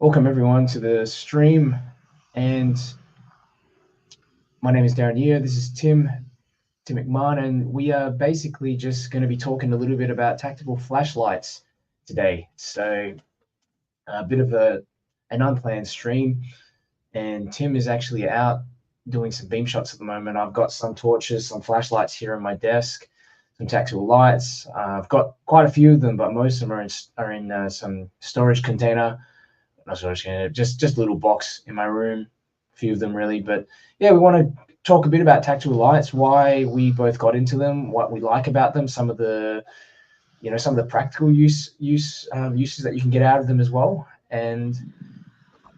Welcome everyone to the stream, and my name is Darren Year. This is Tim McMahon, and we are basically just going to be talking a little bit about tactical flashlights today. So a bit of an unplanned stream, and Tim is actually out doing some beam shots at the moment. I've got some torches, some flashlights here on my desk, some tactical lights. I've got quite a few of them, but most of them are in some storage container. Not storage container, just a little box in my room. A few of them really, but yeah, we want to talk a bit about tactical lights, why we both got into them, what we like about them, some of the practical uses that you can get out of them as well, and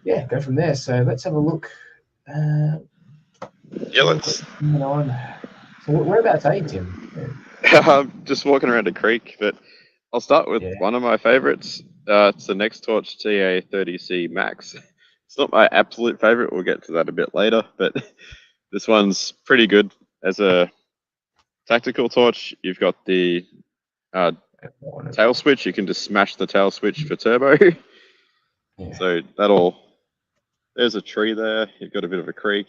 yeah, go from there. So let's have a look. Uh, Yeah, what's let's. going on? So whereabouts are you, Tim? I'm just walking around a creek, but I'll start with Yeah, one of my favorites. It's the Next Torch TA30C Max. It's not my absolute favorite. We'll get to that a bit later, but this one's pretty good as a tactical torch. You've got the uh, that one as tail well. switch. You can just smash the tail switch for turbo. Yeah, So that'll. There's a tree there. You've got a bit of a creek.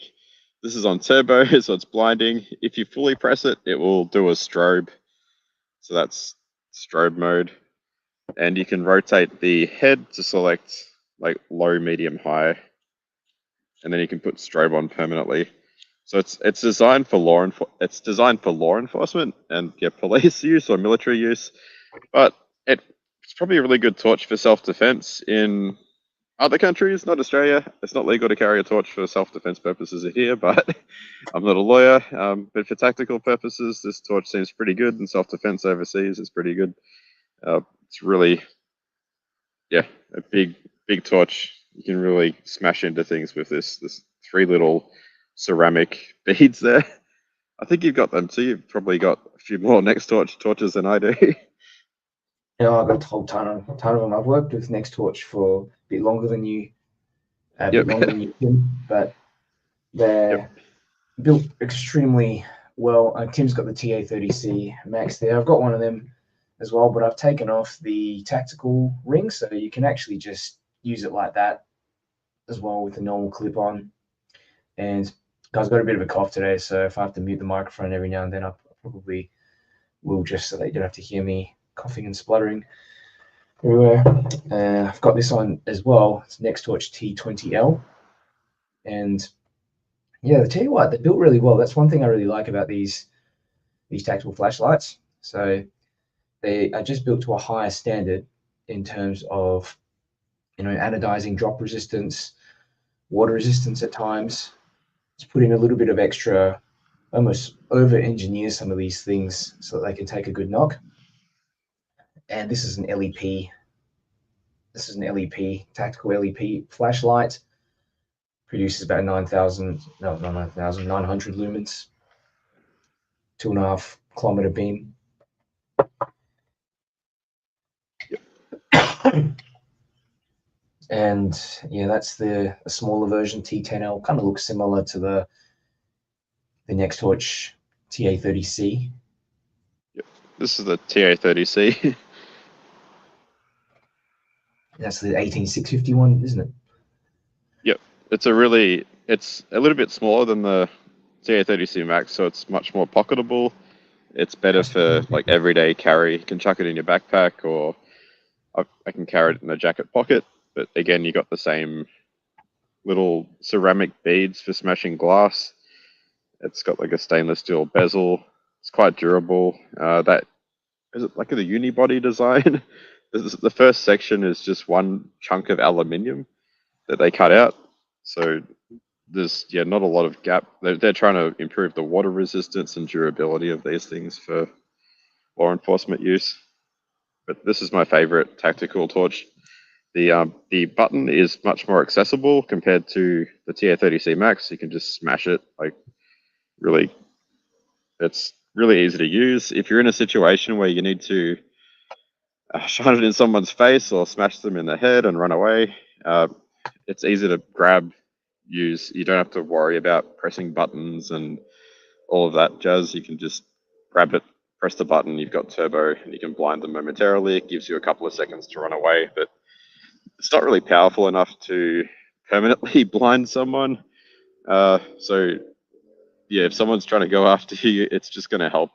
This is on turbo, so it's blinding. If you fully press it, it will do a strobe. So that's strobe mode. And you can rotate the head to select like low, medium, high, and then you can put strobe on permanently. So it's designed for law enforcement and police use or military use, but it's probably a really good torch for self defense in other countries, not Australia. It's not legal to carry a torch for self defense purposes here, but I'm not a lawyer. But for tactical purposes, this torch seems pretty good, and self defense overseas is pretty good. It's really, yeah, a big torch. You can really smash into things with this three little ceramic beads there. I think you've got them too. You've probably got a few more next torches than I do. I've got a whole ton of them. I've worked with Nexttorch for a bit longer than you, a bit Yep. longer than you, Tim, but Yep. they're built extremely well. Tim's got the TA30C Max there. I've got one of them as well, but I've taken off the tactical ring, so you can actually just use it like that as well with a normal clip on. And I've got a bit of a cough today, so if I have to mute the microphone every now and then, I probably will, just so that you don't have to hear me coughing and spluttering everywhere. I've got this on as well. It's Nexttorch T20L, and yeah, I tell you what, they're built really well. That's one thing I really like about these tactical flashlights. So they are just built to a higher standard in terms of anodizing, drop resistance, water resistance at times. Just put in a little bit of extra, almost over engineer some of these things so that they can take a good knock. And this is an LEP. This is an LEP, tactical LEP flashlight. Produces about 9,000, no, not 9,000, 900 lumens, 2.5 kilometer beam. And yeah, that's the a smaller version T10L. Kind of looks similar to the Nexttorch TA30C. Yep. This is the TA30C. That's the 18650 isn't it? Yep. It's a little bit smaller than the TA30C Max, so it's much more pocketable. It's better for like everyday carry. You can chuck it in your backpack, or I can carry it in the jacket pocket. But again, you got the same little ceramic beads for smashing glass. It's got like a stainless steel bezel. It's quite durable. That is it like a unibody design. The first section is just one chunk of aluminium that they cut out. So there's not a lot of gap. They're trying to improve the water resistance and durability of these things for law enforcement use. But this is my favorite tactical torch. The button is much more accessible compared to the TA30C Max. You can just smash it. Like really, it's really easy to use. If you're in a situation where you need to shine it in someone's face or smash them in the head and run away, it's easy to grab, use. You don't have to worry about pressing buttons and all of that jazz. You can just grab it, press the button, you've got turbo, and you can blind them momentarily. It gives you a couple of seconds to run away, but it's not really powerful enough to permanently blind someone. So yeah, if someone's trying to go after you, it's just going to help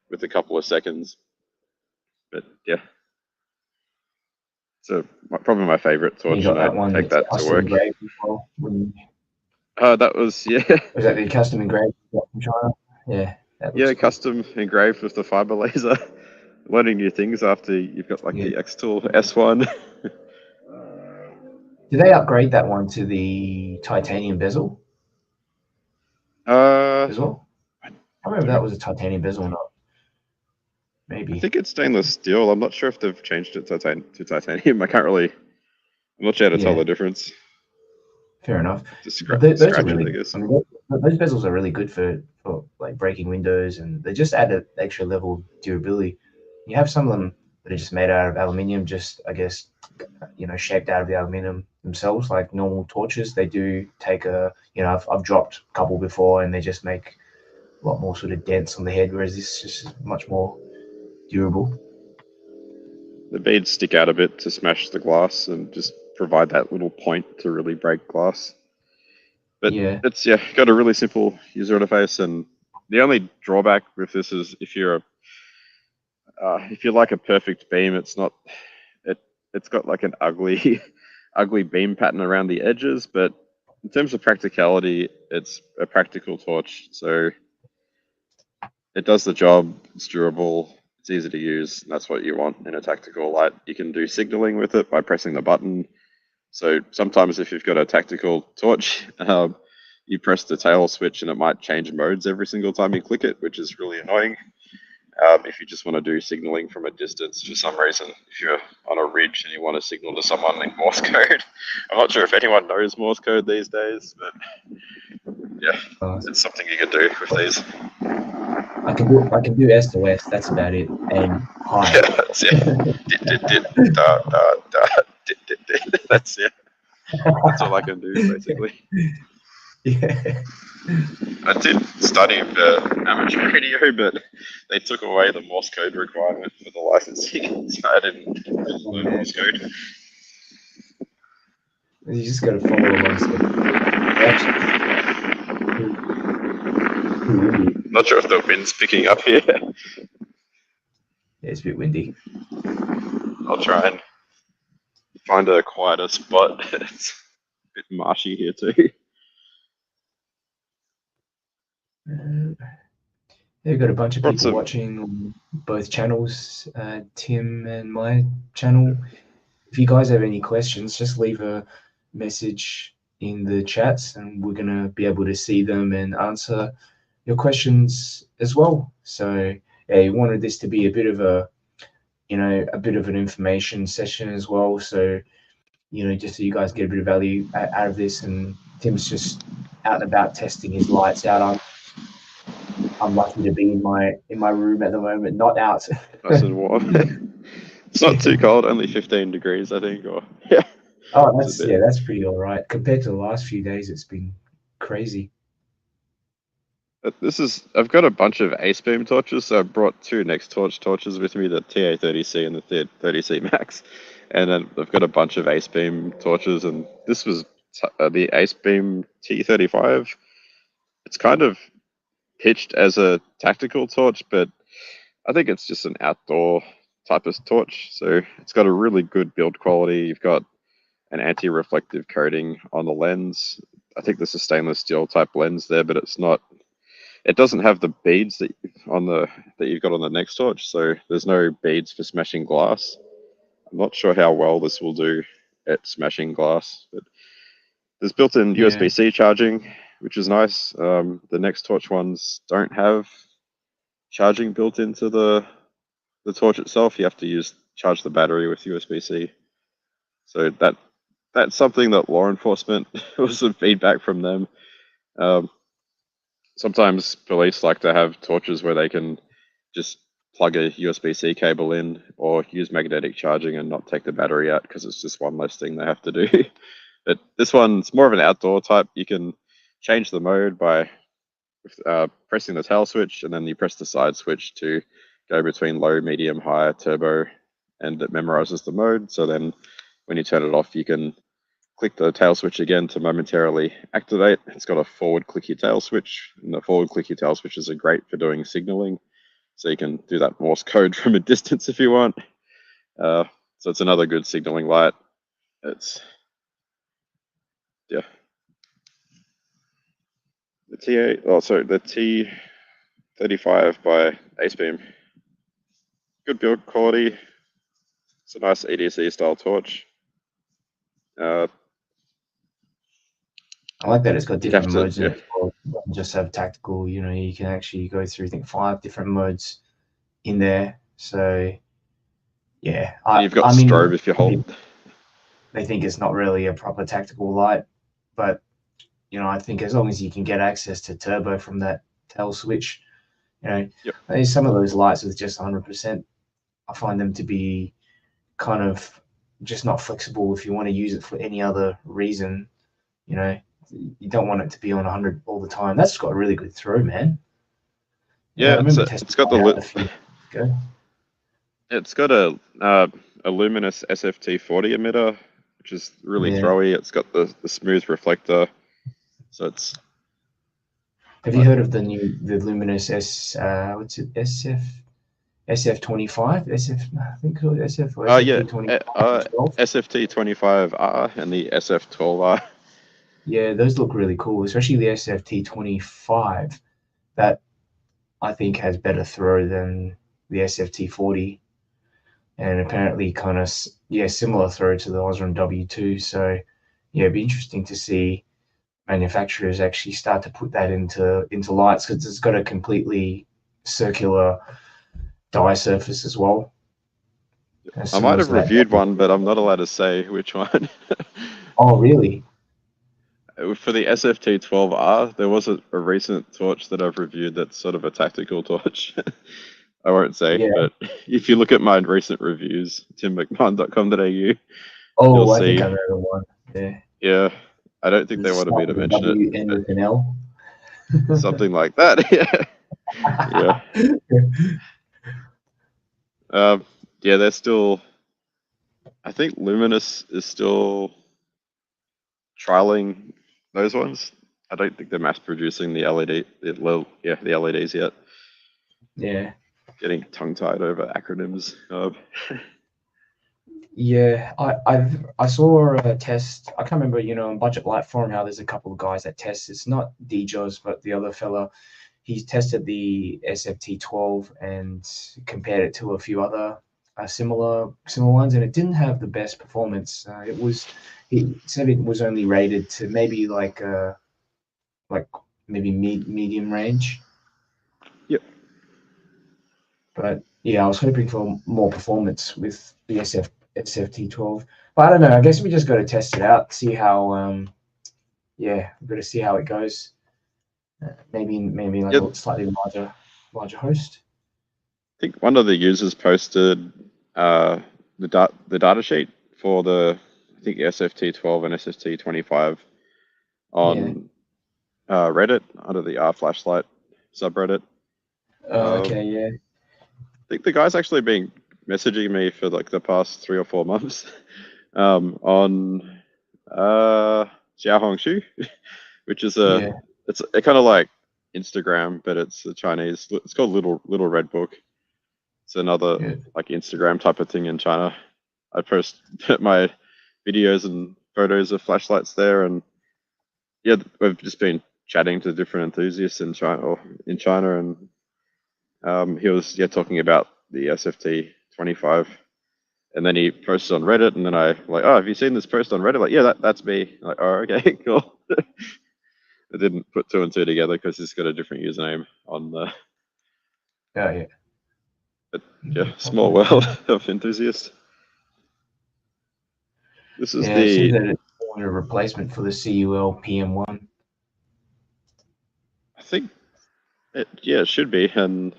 with a couple of seconds. But yeah, so probably my favorite You torch, got and that I'd one take that's that to custom work. engraved as well. That was yeah, Was that the custom engraved from China? Yeah, that looks yeah, cool. custom engraved with the fiber laser. Learning new things after you've got like Yeah. the X-Tool S1. Did they upgrade that one to the titanium bezel as well? I don't remember if that was a titanium bezel or not. I Maybe. think it's stainless steel. I'm not sure if they've changed it to titanium. I can't really. I'm not sure how to tell Yeah, the difference. fair enough. Just But those are scratch it, I really, guess. I mean, those bezels are really good for like breaking windows, and they just add an extra level of durability. You have some of them that are just made out of aluminium, just I guess, shaped out of the aluminium themselves, like normal torches. They do take I've dropped a couple before, and they just make a lot more sort of dents on the head, whereas this is just much more durable. The beads stick out a bit to smash the glass and just provide that little point to really break glass. But Yeah, it's got a really simple user interface, and the only drawback with this is if you're if you like a perfect beam, it's not it. It's got like an ugly, ugly beam pattern around the edges. But in terms of practicality, it's a practical torch, so it does the job. It's durable. It's easy to use. And that's what you want in a tactical light. You can do signaling with it by pressing the button. So sometimes if you've got a tactical torch, you press the tail switch and it might change modes every single time you click it, which is really annoying. If you just want to do signaling from a distance for some reason, if you're on a ridge and you want to signal to someone in Morse code. I'm not sure if anyone knows Morse code these days, but yeah, it's something you can do with these. I can do SOS. That's about it. And hi. Yeah, that's it. That's it. That's all I can do, basically. Yeah. I did study for amateur radio, but they took away the Morse code requirement for the licensing, so I didn't learn Morse code. You just got to follow along. Not sure if the wind's picking up here. Yeah, it's a bit windy. I'll try and find a quieter spot. It's a bit marshy here too. They've got a bunch of Lots people of watching on both channels, Tim and my channel. If you guys have any questions, just leave a message in the chats, and we're gonna be able to see them and answer your questions as well. So yeah, you wanted this to be a bit of a bit of an information session as well. So just so you guys get a bit of value out of this. And Tim's just out and about testing his lights out. I'm lucky to be in my room at the moment, not out. nice and warm. It's not too cold, only 15 degrees, I think. Or yeah. Oh, that's pretty all right compared to the last few days. It's been crazy. I've got a bunch of Ace Beam torches, so I brought two Next Torch torches with me, the TA30C and the 30C Max. And then I've got a bunch of Ace Beam torches, and this was the Ace Beam T35. It's kind of pitched as a tactical torch, but I think it's just an outdoor type of torch. So it's got a really good build quality. You've got an anti-reflective coating on the lens. I think this is stainless steel type lens there, but it's not. It doesn't have the beads that you've got on the Next Torch, so there's no beads for smashing glass. I'm not sure how well this will do at smashing glass, but there's built-in USB-C charging, which is nice. The Next Torch ones don't have charging built into the torch itself. You have to charge the battery with USB-C. So that's something that law enforcement was some feedback from them. Sometimes police like to have torches where they can just plug a USB-C cable in or use magnetic charging and not take the battery out because it's just one less thing they have to do. But this one's more of an outdoor type. You can change the mode by pressing the tail switch, and then you press the side switch to go between low, medium, high, turbo, and it memorizes the mode. So then when you turn it off, you can click the tail switch again to momentarily activate. It's got a forward clicky tail switch, and the forward clicky tail switches are great for doing signaling. So you can do that Morse code from a distance if you want. So it's another good signaling light. It's, yeah. The the T35 by AceBeam. Good build quality. It's a nice EDC style torch. I like that it's got different modes in yeah. it as well. You don't just have tactical, you know, you can actually go through, I think, 5 different modes in there. So, yeah. You've got strobe if you hold. They think it's not really a proper tactical light, but, you know, I think as long as you can get access to turbo from that tail switch, you know, Yep. some of those lights with just 100%, I find them to be kind of just not flexible if you want to use it for any other reason. You know, you don't want it to be on 100 all the time. That's got a really good throw, man. Yeah, I remember it's got the a few ago. It's got a Luminous SFT40 emitter, which is really throwy. It's got the smooth reflector, so it's. Have you heard of the Luminous SF25? I think called SF or SF25. SFT25R and the SF12R. Yeah, those look really cool, especially the SFT25. That I think has better throw than the SFT40, and apparently kind of similar throw to the Osram W2. So yeah, it'd be interesting to see manufacturers actually start to put that into lights, because it's got a completely circular die surface as well. I might have reviewed one, but I'm not allowed to say which one. Oh, really? For the SFT12R, there was a recent torch that I've reviewed that's sort of a tactical torch. I won't say, but if you look at my recent reviews, timmcmahon.com.au, oh, I think I know the one. Yeah, I don't think they wanted me to mention it. End with an L. Something like that. Yeah. They're still. I think Luminous is still trialing those ones. I don't think they're mass producing the LED, the LEDs yet. Yeah. Getting tongue tied over acronyms. Yeah, I saw a test. I can't remember, you know, on Budget Light Forum how there's a couple of guys that test. It's not DJOS, but the other fella, he's tested the SFT12 and compared it to a few other similar ones, and it didn't have the best performance. He said it was only rated to maybe like maybe medium range. Yep. But yeah, I was hoping for more performance with the SFT12. But I don't know. I guess we just got to test it out, see how. We've got to see how it goes. Maybe like a slightly larger host. I think one of the users posted the data sheet for the SFT12 and SFT25 on Reddit under the R Flashlight subreddit. Okay, yeah. I think the guy's actually been messaging me for like the past 3 or 4 months on Xiaohongshu, which is it's kind of like Instagram, but it's a Chinese. It's called Little Red Book. It's another like Instagram type of thing in China. I post my videos and photos of flashlights there, and yeah, we've just been chatting to different enthusiasts in China, and he was talking about the SFT25, and then he posted on Reddit, and then I like, oh, have you seen this post on Reddit? Like, yeah, that's me. I'm like, oh, okay, cool. I didn't put 2 and 2 together because he's got a different username on the. Yeah. But yeah, small world of enthusiasts. This is it seems that it's a replacement for the CUL PM1. I think it should be, and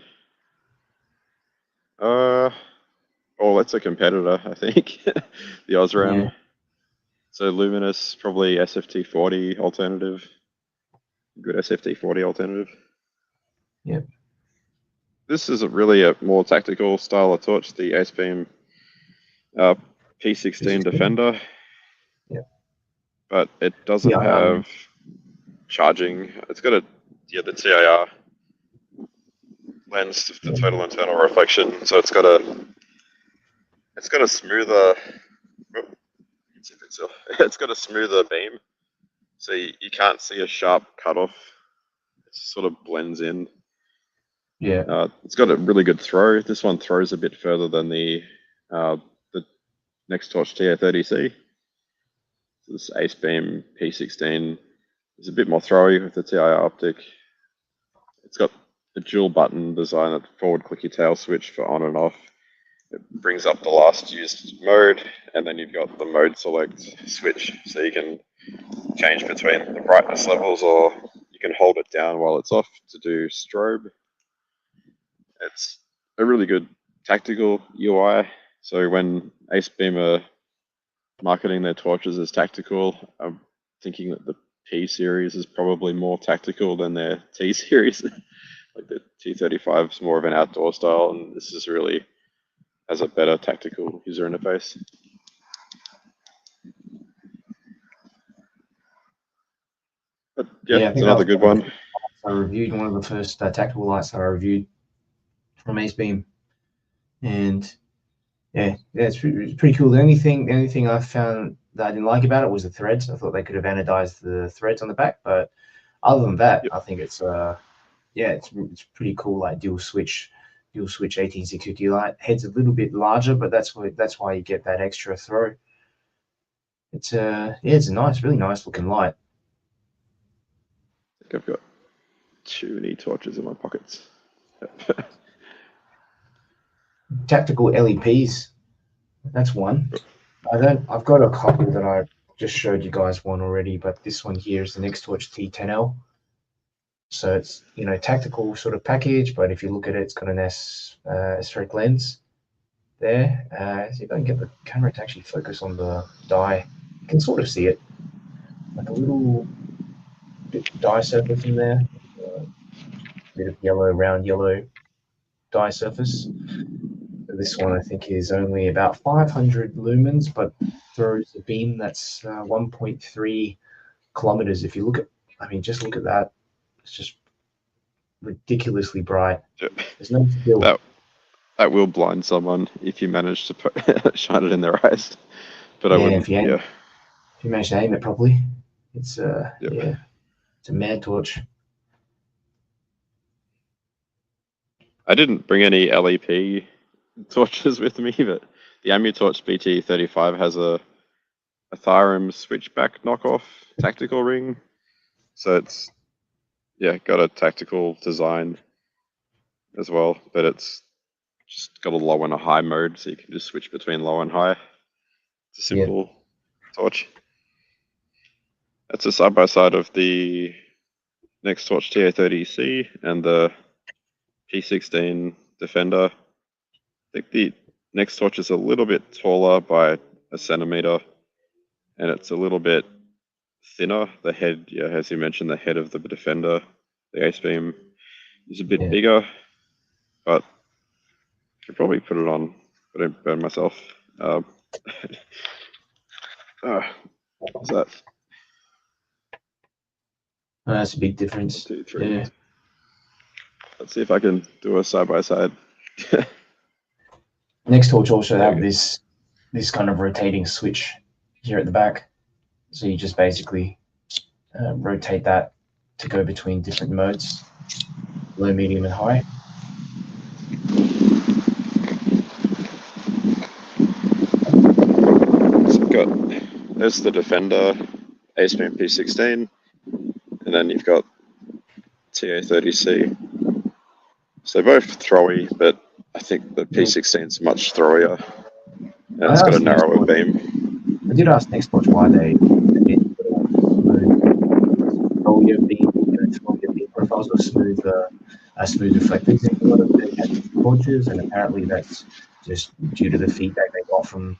that's a competitor, I think. The Osram. So Luminous, probably SFT40 alternative. Good SFT40 alternative. Yep. This is really a more tactical style of torch, the AceBeam P16 Defender. Yeah. But it doesn't have charging. It's got the TIR lens, the total internal reflection. So it's got a smoother. It's got a smoother beam, so you can't see a sharp cutoff. It sort of blends in. Yeah. It's got a really good throw. This one throws a bit further than the Nextorch TA30C. This Ace Beam P16 is a bit more throwy with the TIR optic. It's got a dual button design, a forward clicky tail switch for on and off. It brings up the last used mode, and then you've got the mode select switch, so you can change between the brightness levels, or you can hold it down while it's off to do strobe. It's a really good tactical UI. So when Ace Beam are marketing their torches as tactical, I'm thinking that the P series is probably more tactical than their T series. Like the T35 is more of an outdoor style, and this is really has a better tactical user interface. But yeah, it's another good one. I reviewed one of the first tactical lights that I reviewed from Ace Beam, and it's pretty cool. The only thing I found that I didn't like about it was the threads. I thought they could have anodized the threads on the back, but other than that, I think it's pretty cool. Like dual switch 18650 light. Head's a little bit larger, but that's why you get that extra throw. It's it's a really nice looking light. I think I've got too many torches in my pockets. Tactical LEPs. That's one. I've got a couple that I just showed you guys one already, but this one here is the Nextorch T10L. So it's tactical sort of package, but if you look at it, it's got an spheric lens there. See if I can get the camera to actually focus on the dye. You can sort of see it, like a little bit of dye surface in there, a bit of round yellow dye surface. This one I think is only about 500 lumens, but throws a beam that's 1.3 kilometers. If you look at, just look at that. It's just ridiculously bright. There's no skill. That will blind someone if you manage to shine it in their eyes. But I wouldn't. If you manage to aim it properly, it's it's a mad torch. I didn't bring any LEP torches with me, but the AmuTorch BT35 has a Thyrum switchback knockoff tactical ring, so it's got a tactical design as well, but it's just got a low and a high mode, so you can just switch between low and high. It's a simple torch. That's a side by side of the Nextorch TA30C and the P16 Defender. I think the Nextorch is a little bit taller by a centimeter, and it's a little bit thinner. The head, as you mentioned, the head of the Defender, the Ace Beam, is a bit bigger, but I could probably put it on, but I don't burn myself. What's that? That's a big difference. 1, 2, 3. Let's see if I can do a side by side. Nextorch also have this kind of rotating switch here at the back, so you just basically rotate that to go between different modes, low, medium, and high. So there's the Defender, Ace Beam P16, and then you've got TA30C. So they're both throwy, but I think the P16 is much throwier, and it's got a narrower beam. I did ask Nextorch why they did throwier beam profiles or smooth reflectors in a lot of their torches, and apparently that's just due to the feedback they got from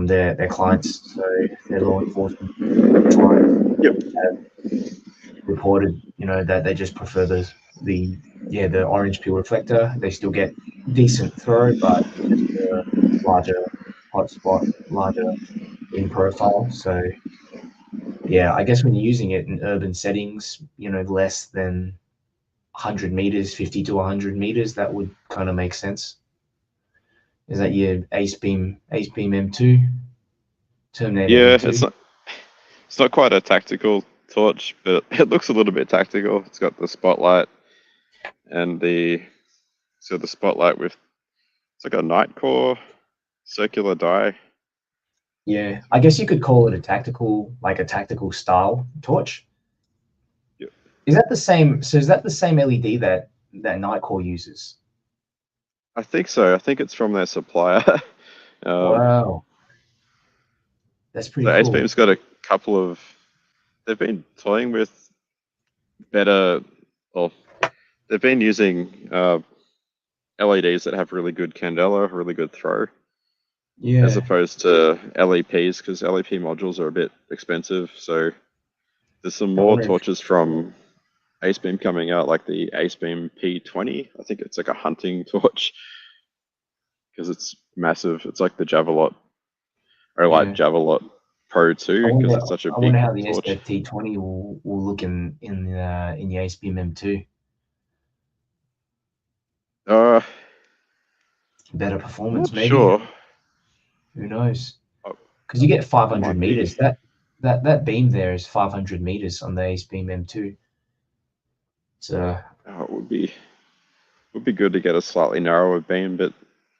their clients. So their law enforcement have reported, that they just prefer the orange peel reflector. They still get decent throw, but just a larger hotspot, larger beam profile. So yeah, I guess when you're using it in urban settings, less than 100 meters, 50 to 100 meters, that would kind of make sense. Is that your Ace Beam M2, Terminator Yeah, M2? it's not quite a tactical torch, but it looks a little bit tactical. It's got the spotlight and the spotlight with it's like a night core circular die. Yeah, I guess you could call it a tactical style torch. Yep. Is that the same? So is that the same LED that Nightcore uses? I think so. I think it's from their supplier. Wow, that's pretty So Ace cool. Beam's got a couple of. They've been toying with better. Well, they've been using LEDs that have really good candela, really good throw, as Yeah, opposed to LEPs because LEP modules are a bit expensive. So there's some I more wonder if torches from Ace Beam coming out, like the Ace Beam P20. I think it's like a hunting torch because it's massive. It's like the Javelot or like yeah. Javelot Pro 2 because it's such a I wonder big how the torch. SFT20 will look in the Ace Beam M2. Uh, Better performance, not maybe. sure. Who knows? Oh, Because you get 500 might be. meters. That beam there is 500 meters on the Ace Beam M2. So, Oh, it would be good to get a slightly narrower beam, but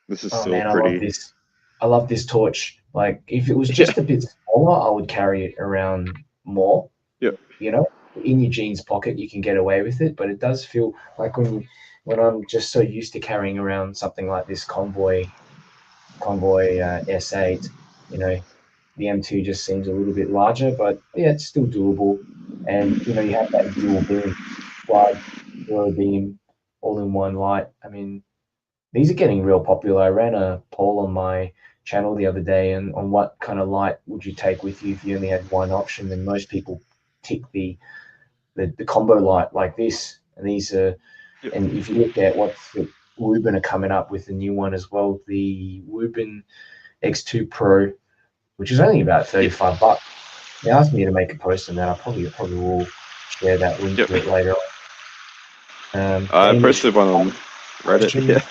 this is oh still man, I love pretty. this. I love this torch. Like, if it was Yeah, just a bit smaller, I would carry it around more. yeah, You know, in your jeans pocket, you can get away with it, but it does feel like when I'm just so used to carrying around something like this convoy S8, you know, the M2 just seems a little bit larger, but yeah, it's still doable. And you have that dual beam, wide dual beam, all in one light. I mean, these are getting real popular. I ran a poll on my channel the other day and on what kind of light would you take with you if you only had one option, and most people tick the combo light like this. And these are, yeah. and if you look at what the Woburn are coming up with a new one as well, the Woburn X2 Pro, which is only about $35. They asked me to make a post on that. I probably will share that link Yep. to it later on. I Danish posted one on Reddit. question. Yeah.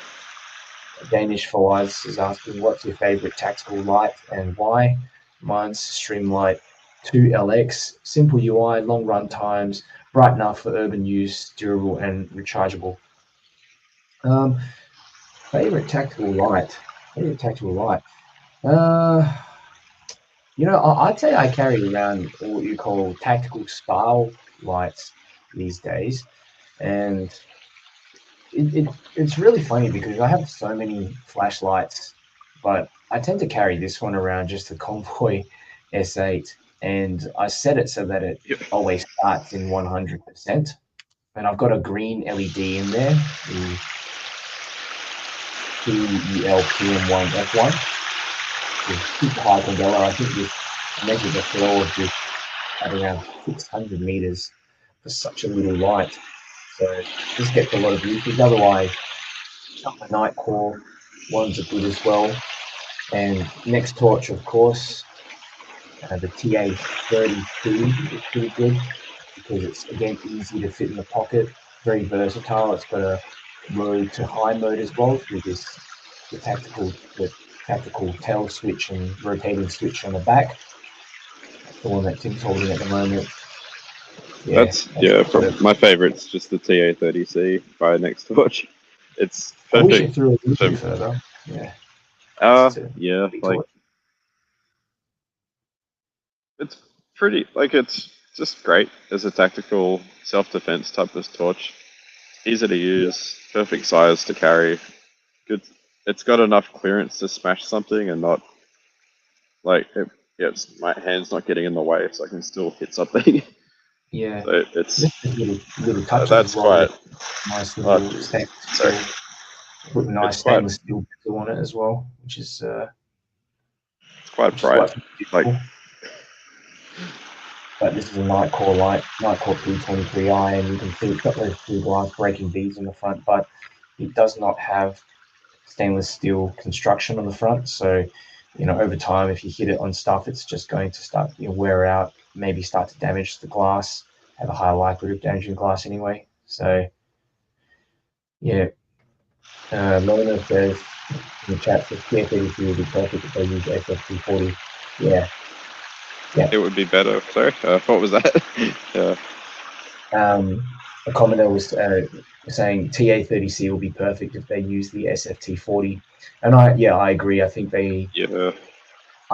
Danish Fawaz is asking, what's your favorite tactical light and why? Mine's Streamlight 2LX. Simple UI, long run times, bright enough for urban use, durable and rechargeable. Um, favorite tactical light. Favorite tactical light. Uh, I'd say I carry around what you call tactical style lights these days, and it's really funny because I have so many flashlights, but I tend to carry this one around, just the Convoy S8, and I set it so that it Yep. always starts in 100%. And I've got a green LED in there, the PELPM1F1, which is super high candela. I think this measured the flow of this at around 600 meters for such a little light. So this gets a lot of usage. Otherwise, some of the night core ones are good as well. And next torch, of course, the TA32 is pretty good because it's, again, easy to fit in the pocket, very versatile. It's got a low to high mode as well through the tactical tail switch and rotating switch on the back. That's the one that Tim's holding at the moment. Yeah, From my favorite's just the TA30C by Next Torch. It's I wish perfect it threw a little for bit further. Yeah, yeah, big like torch. it's pretty like it's just great as a tactical self-defense type of torch. Easy to use, perfect size to carry. Good. It's got enough clearance to smash something and not like my hand's not getting in the way, so I can still hit something. Yeah, So it's just little touches as that's well. quite. Nice Uh, little stainless sorry, steel. Put a it's nice quite stainless steel bezel on it as well, which is it's quite bright. what's Like beautiful. But this is a Nightcore P23i, and you can see it's got those two glass breaking beads in the front, but it does not have stainless steel construction on the front. So over time, if you hit it on stuff, it's just going to start wear out, maybe start to damage the glass, have a higher likelihood of damaging glass anyway. So yeah, Mona says in the chat that TF-83 will be perfect if they use SFT40. Yeah. It would be better. Sorry, what was that? Yeah. A commenter was saying TA30C will be perfect if they use the SFT40, and I agree. I think I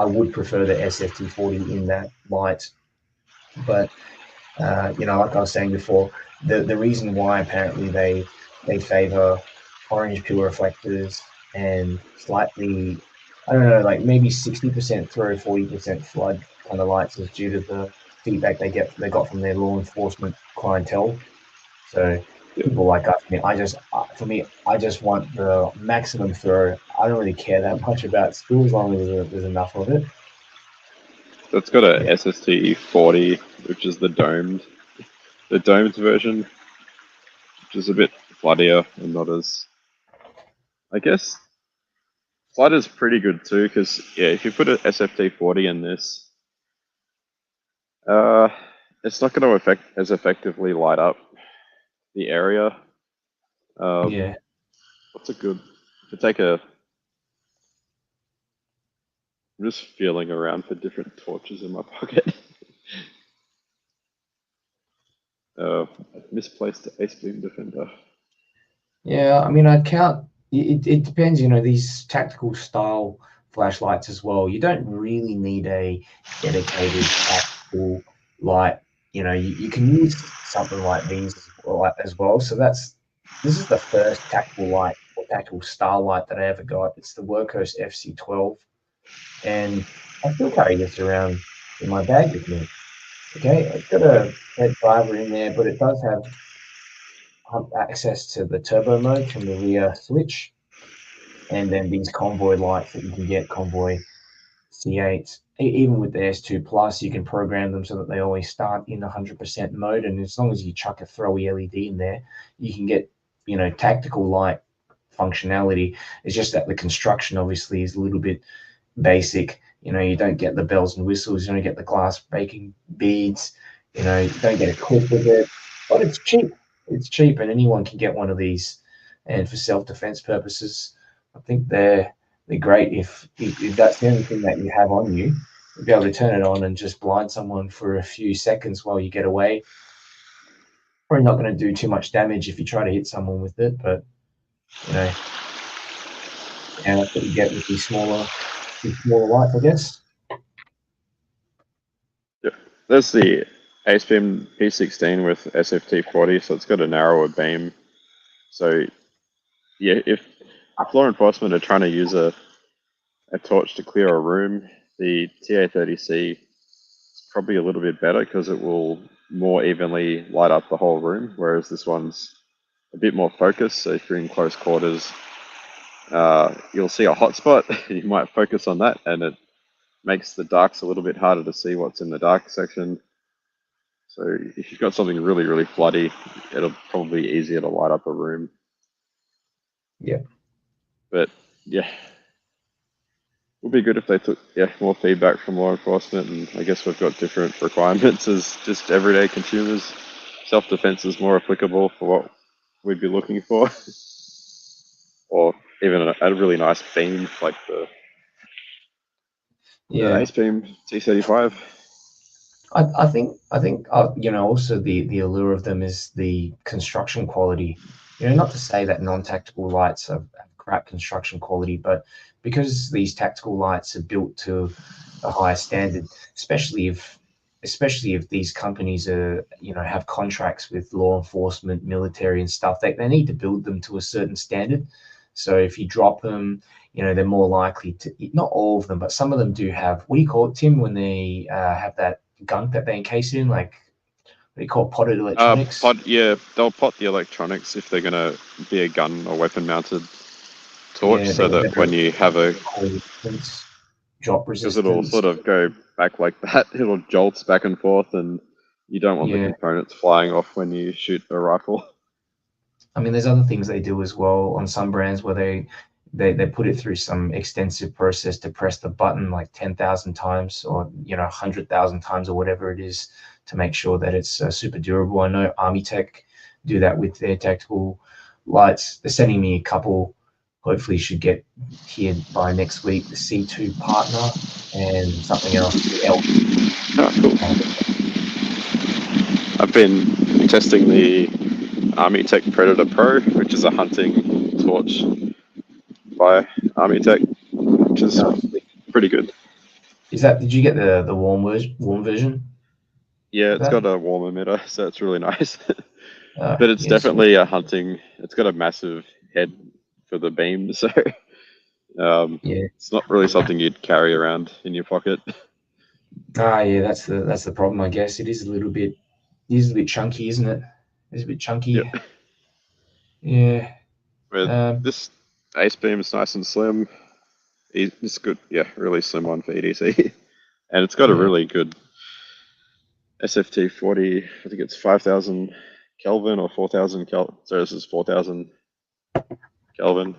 would prefer the SFT40 in that light, but like I was saying before, the reason why apparently they favor orange pure reflectors and slightly, I don't know, like maybe 60% throw, 40% flood kind of lights is due to the feedback they got from their law enforcement clientele. So people like us, for me, I just want the maximum throw. I don't really care that much about skill as long as there's enough of it. It's got a SST 40, which is the domed version, which is a bit floodier and not as, I guess, flood is pretty good too, because if you put an SFT 40 in this, it's not going to as effectively light up the area. What's a good? To take I'm just feeling around for different torches in my pocket. Misplaced Ace Beam Defender. Yeah, I mean, I'd count. It depends, these tactical style flashlights as well. You don't really need a dedicated tactical light. You can use something like these as well. So this is the first tactical light or tactical style light that I ever got. It's the Workhorse FC12, and I still carry this around in my bag with me. Okay, it's got a head driver in there, but it does have access to the turbo mode from the rear switch, and then these convoy lights that you can get, convoy C8. Even with the S2 Plus, you can program them so that they always start in 100% mode, and as long as you chuck a throwy LED in there, you can get tactical light functionality. It's just that the construction obviously is a little bit basic. You don't get the bells and whistles, you don't get the glass breaking beads, you don't get a clip with it, but it's cheap. It's cheap, and anyone can get one of these. And for self-defense purposes, I think they're great. If that's the only thing that you have on you, you'll be able to turn it on and just blind someone for a few seconds while you get away. Probably not going to do too much damage if you try to hit someone with it, but and that's what you get with these smaller lights, I guess. Yeah, there's the Ace Beam P16 with SFT 40, so it's got a narrower beam. So yeah, if law enforcement are trying to use a torch to clear a room, the TA30C is probably a little bit better because it will more evenly light up the whole room, whereas this one's a bit more focused. So if you're in close quarters, you'll see a hotspot. You might focus on that, and it makes the darks a little bit harder to see what's in the dark section. So if you've got something really, really floody, it'll probably be easier to light up a room. Yeah. But yeah, it would be good if they took more feedback from law enforcement, and I guess we've got different requirements as just everyday consumers. Self-defense is more applicable for what we'd be looking for, or even a really nice beam like the Ace Beam T35. I think also the allure of them is the construction quality. Not to say that non-tactical lights have crap construction quality, but because these tactical lights are built to a higher standard, especially if these companies are have contracts with law enforcement, military, and stuff, they need to build them to a certain standard. So if you drop them, they're more likely to. Not all of them, but some of them do have. What do you call it, Tim? When they have that gunk that they encase in, like they call it potted electronics. They'll pot the electronics if they're going to be a gun or weapon mounted torch, so that when you have a drop resistance, because it'll sort of go back like that, it'll jolt back and forth, and you don't want the components flying off when you shoot a rifle. I mean, there's other things they do as well on some brands where they put it through some extensive process to press the button like 10,000 times, or 100,000 times, or whatever it is, to make sure that it's super durable. I know Armitech do that with their tactical lights. They're sending me a couple. Hopefully should get here by next week. The C2 partner and something else. Oh, cool. I've been testing the Armitech Predator Pro, which is a hunting torch by Armitech, which is pretty good. Did you get the warm version? Yeah, it's got a warm emitter, so it's really nice. But it's yes. definitely a hunting. It's got a massive head for the beam, so it's not really something you'd carry around in your pocket. Yeah, that's the problem, I guess. It is a little bit chunky, isn't it? It's a bit chunky. Yep. Yeah. But this Ace Beam is nice and slim. It's good, yeah, really slim one for EDC. And it's got a really good SFT 40, I think it's 5,000 Kelvin or 4,000 Kelvin. So this is 4,000 Kelvin.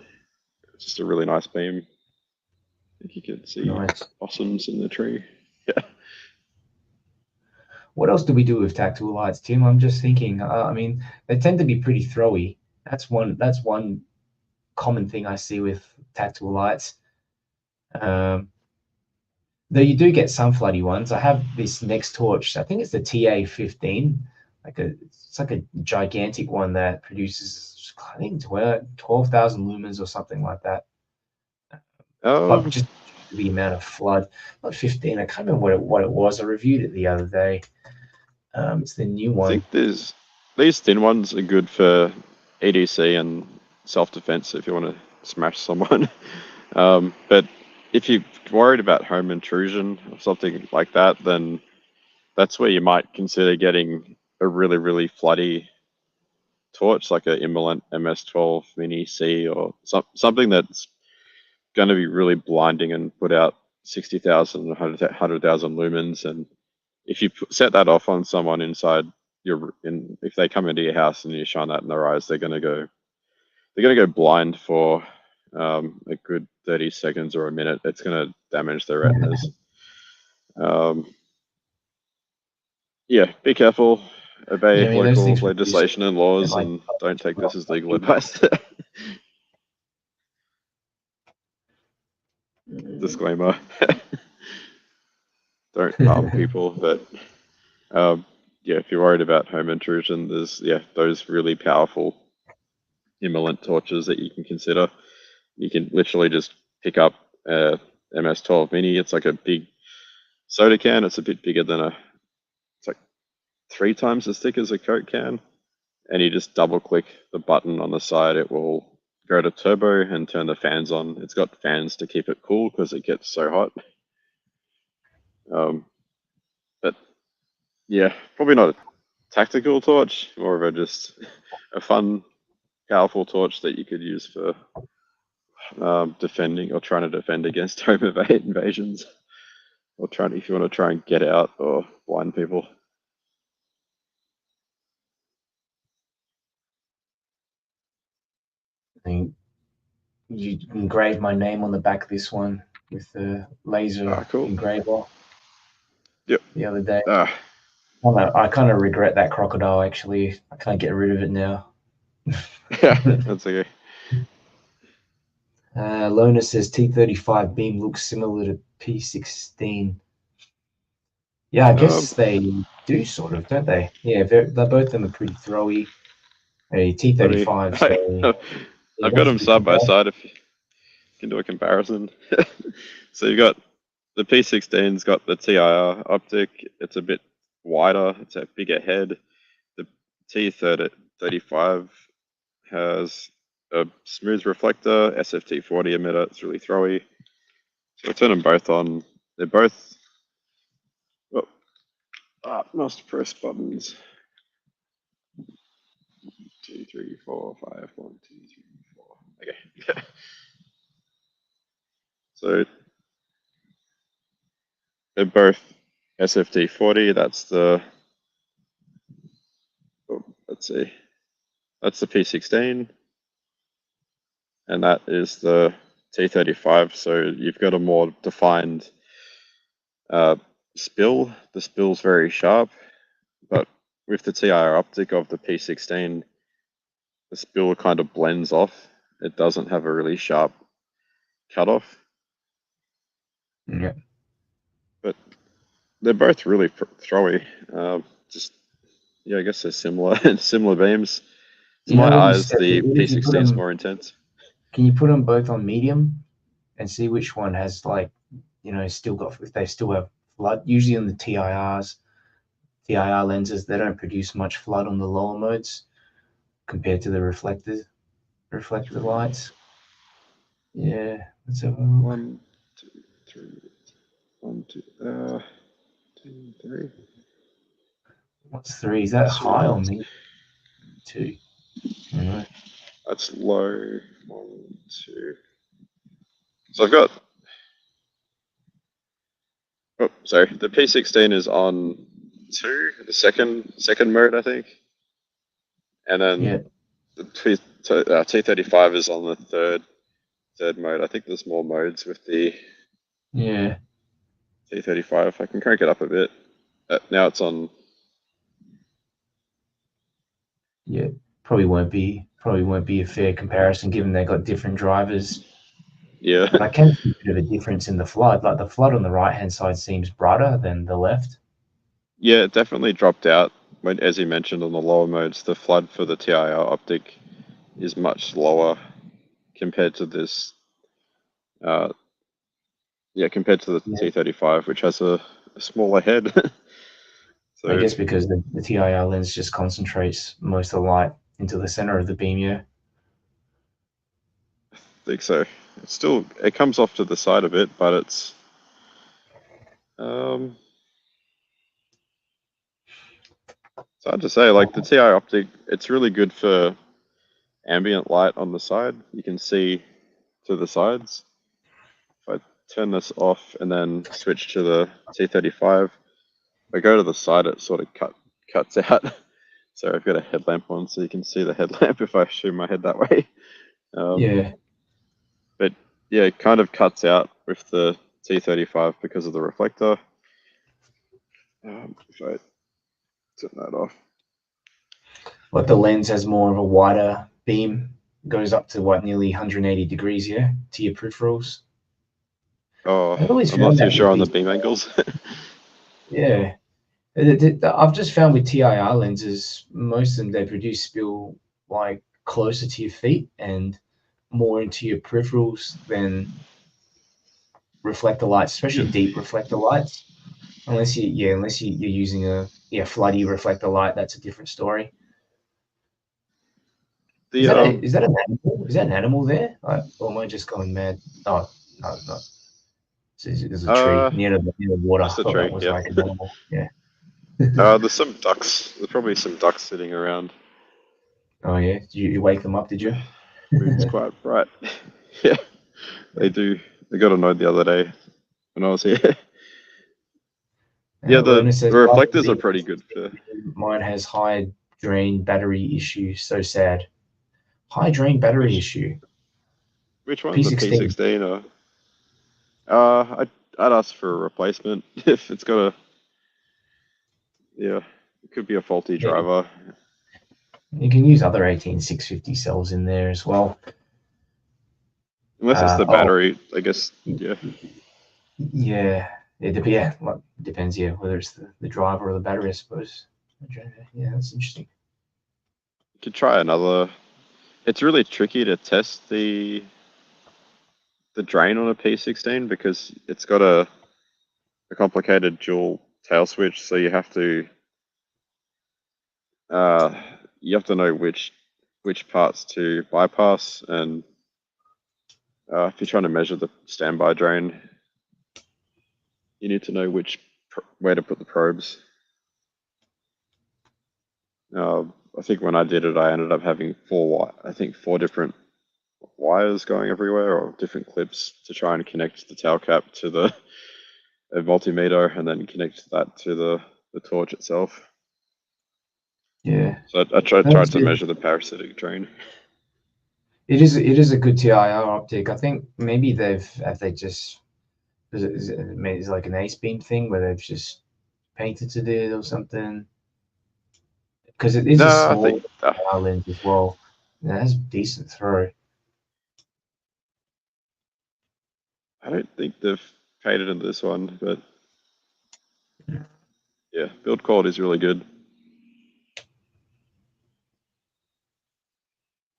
It's just a really nice beam. I think you can see possums in the tree. Yeah. What else do we do with tactical lights, Tim? I'm just thinking. I mean, they tend to be pretty throwy. That's one common thing I see with tactical lights. Though you do get some floody ones. I have this next torch. I think it's the TA15. It's like a gigantic one that produces, I think, 12,000 lumens or something like that. But just the amount of flood. Not 15. I can't remember what it was. I reviewed it the other day. It's the new one. I think these thin ones are good for EDC and self-defense if you want to smash someone. But if you're worried about home intrusion or something like that, then that's where you might consider getting a really, really floody torch, like a Immolent MS12 Mini C or something that's going to be really blinding and put out 60,000, 100,000 lumens. And if you set that off on someone inside if they come into your house and you shine that in their eyes, they're going to go blind for a good 30 seconds or a minute. It's going to damage their retinas. Yeah, be careful. Obey local legislation and laws, and don't take this as legal advice. Disclaimer. Don't harm people, but yeah, if you're worried about home intrusion, there's those really powerful Immolent torches that you can consider. You can literally just pick up a MS12 Mini. It's like a big soda can. It's a bit bigger than it's like 3 times as thick as a Coke can. And you just double click the button on the side. It will go to turbo and turn the fans on. It's got fans to keep it cool because it gets so hot. But yeah, probably not a tactical torch, more of just a fun, powerful torch that you could use for defending or trying to defend against home invasions, or if you want to try and get out or blind people. I think you engraved my name on the back of this one with the laser engraver. Yep. The other day. I kind of regret that crocodile, actually. I can't get rid of it now. Yeah, that's okay. Lona says T35 beam looks similar to P16. Yeah, I guess they do sort of, don't they? Yeah, they're both of them are pretty throwy. A T35. I've got them side by side if you can do a comparison. So you've got the P16's got the TIR optic. It's a bit wider. It's a bigger head. The T35 has a smooth reflector, SFT 40 emitter. It's really throwy. So I turn them both on. They're both must press buttons. 2, 3, 4, 5, 1, 2, 3, 4. Okay. So they're both SFT 40. That's the let's see. That's the P16. And that is the T35, so you've got a more defined spill. The spill's very sharp, but with the TIR optic of the P16, the spill kind of blends off. It doesn't have a really sharp cutoff. Yeah. But they're both really throwy. I guess they're similar similar beams. To my eyes, the P16 is more intense. Can you put them both on medium and see which one has, like, still got, if they still have flood? Usually on the TIR lenses, they don't produce much flood on the lower modes compared to the reflector lights. Yeah, let's have a look. 1, 2, 3. 1, 2, 2, 3. What's 3? Is that high or medium? 2. That's low. 1, 2. So I've got. Oh, sorry. The P16 is on 2, the second mode, I think, and then the T35 is on the third mode. I think there's more modes with the T35. I can crank it up a bit. Now it's on. Yeah, probably won't be a fair comparison given they got different drivers. Yeah. But I can see a bit of a difference in the flood. Like the flood on the right-hand side seems brighter than the left. Yeah, it definitely dropped out when, as you mentioned, on the lower modes, the flood for the TIR optic is much lower compared to this. Compared to the T35, which has a smaller head. So I guess because the TIR lens just concentrates most of the light into the center of the beam, yeah. I think so. It comes off to the side a bit, but it's hard to say. Like the TIR optic, it's really good for ambient light on the side. You can see to the sides. If I turn this off and then switch to the T35, if I go to the side, it sort of cuts out. So I've got a headlamp on, so you can see the headlamp if I shoot my head that way. But yeah, it kind of cuts out with the T35 because of the reflector. If I turn that off. But the lens has more of a wider beam, goes up to nearly 180 degrees, yeah, to your peripherals. Oh, I'm not too sure on the beam angles. Yeah. I've just found with TIR lenses, most of them, they produce spill like closer to your feet and more into your peripherals than reflector lights, especially deep reflector lights. Unless you're using a floody reflector light, that's a different story. Is that an animal? Is that an animal there? Or am I just going mad? Oh, no, it's not. There's a tree near the water. Just a tree, was like an animal. Yeah. There's some ducks. There's probably some ducks sitting around. Oh yeah, did you wake them up? Did you? It's quite bright. Yeah, they do. They got annoyed the other day when I was here. Yeah, the reflectors are pretty good. Mine has high drain battery issue. So sad. High drain battery issue. Which one? P16. The P16 or? I'd ask for a replacement if it's got a. Yeah, it could be a faulty driver. You can use other 18650 cells in there as well. Unless it's the battery, I guess. Yeah. Yeah. It depends. Yeah, whether it's the driver or the battery, I suppose. Yeah, that's interesting. You could try another. It's really tricky to test the drain on a P16 because it's got a complicated dual tail switch, so you have to know which parts to bypass, and if you're trying to measure the standby drain, you need to know where to put the probes. I think when I did it, I ended up having four different wires going everywhere, or different clips, to try and connect the tail cap to the multimeter and then connect that to the torch itself. Yeah. So I tried to measure the parasitic drain. It is a good TIR optic. I think maybe they just maybe it's like an ace beam thing where they've just painted it or something. Because it is a No, I small think lens as well. And it has a decent throw. I don't think they've painted in this one, but yeah, build quality is really good.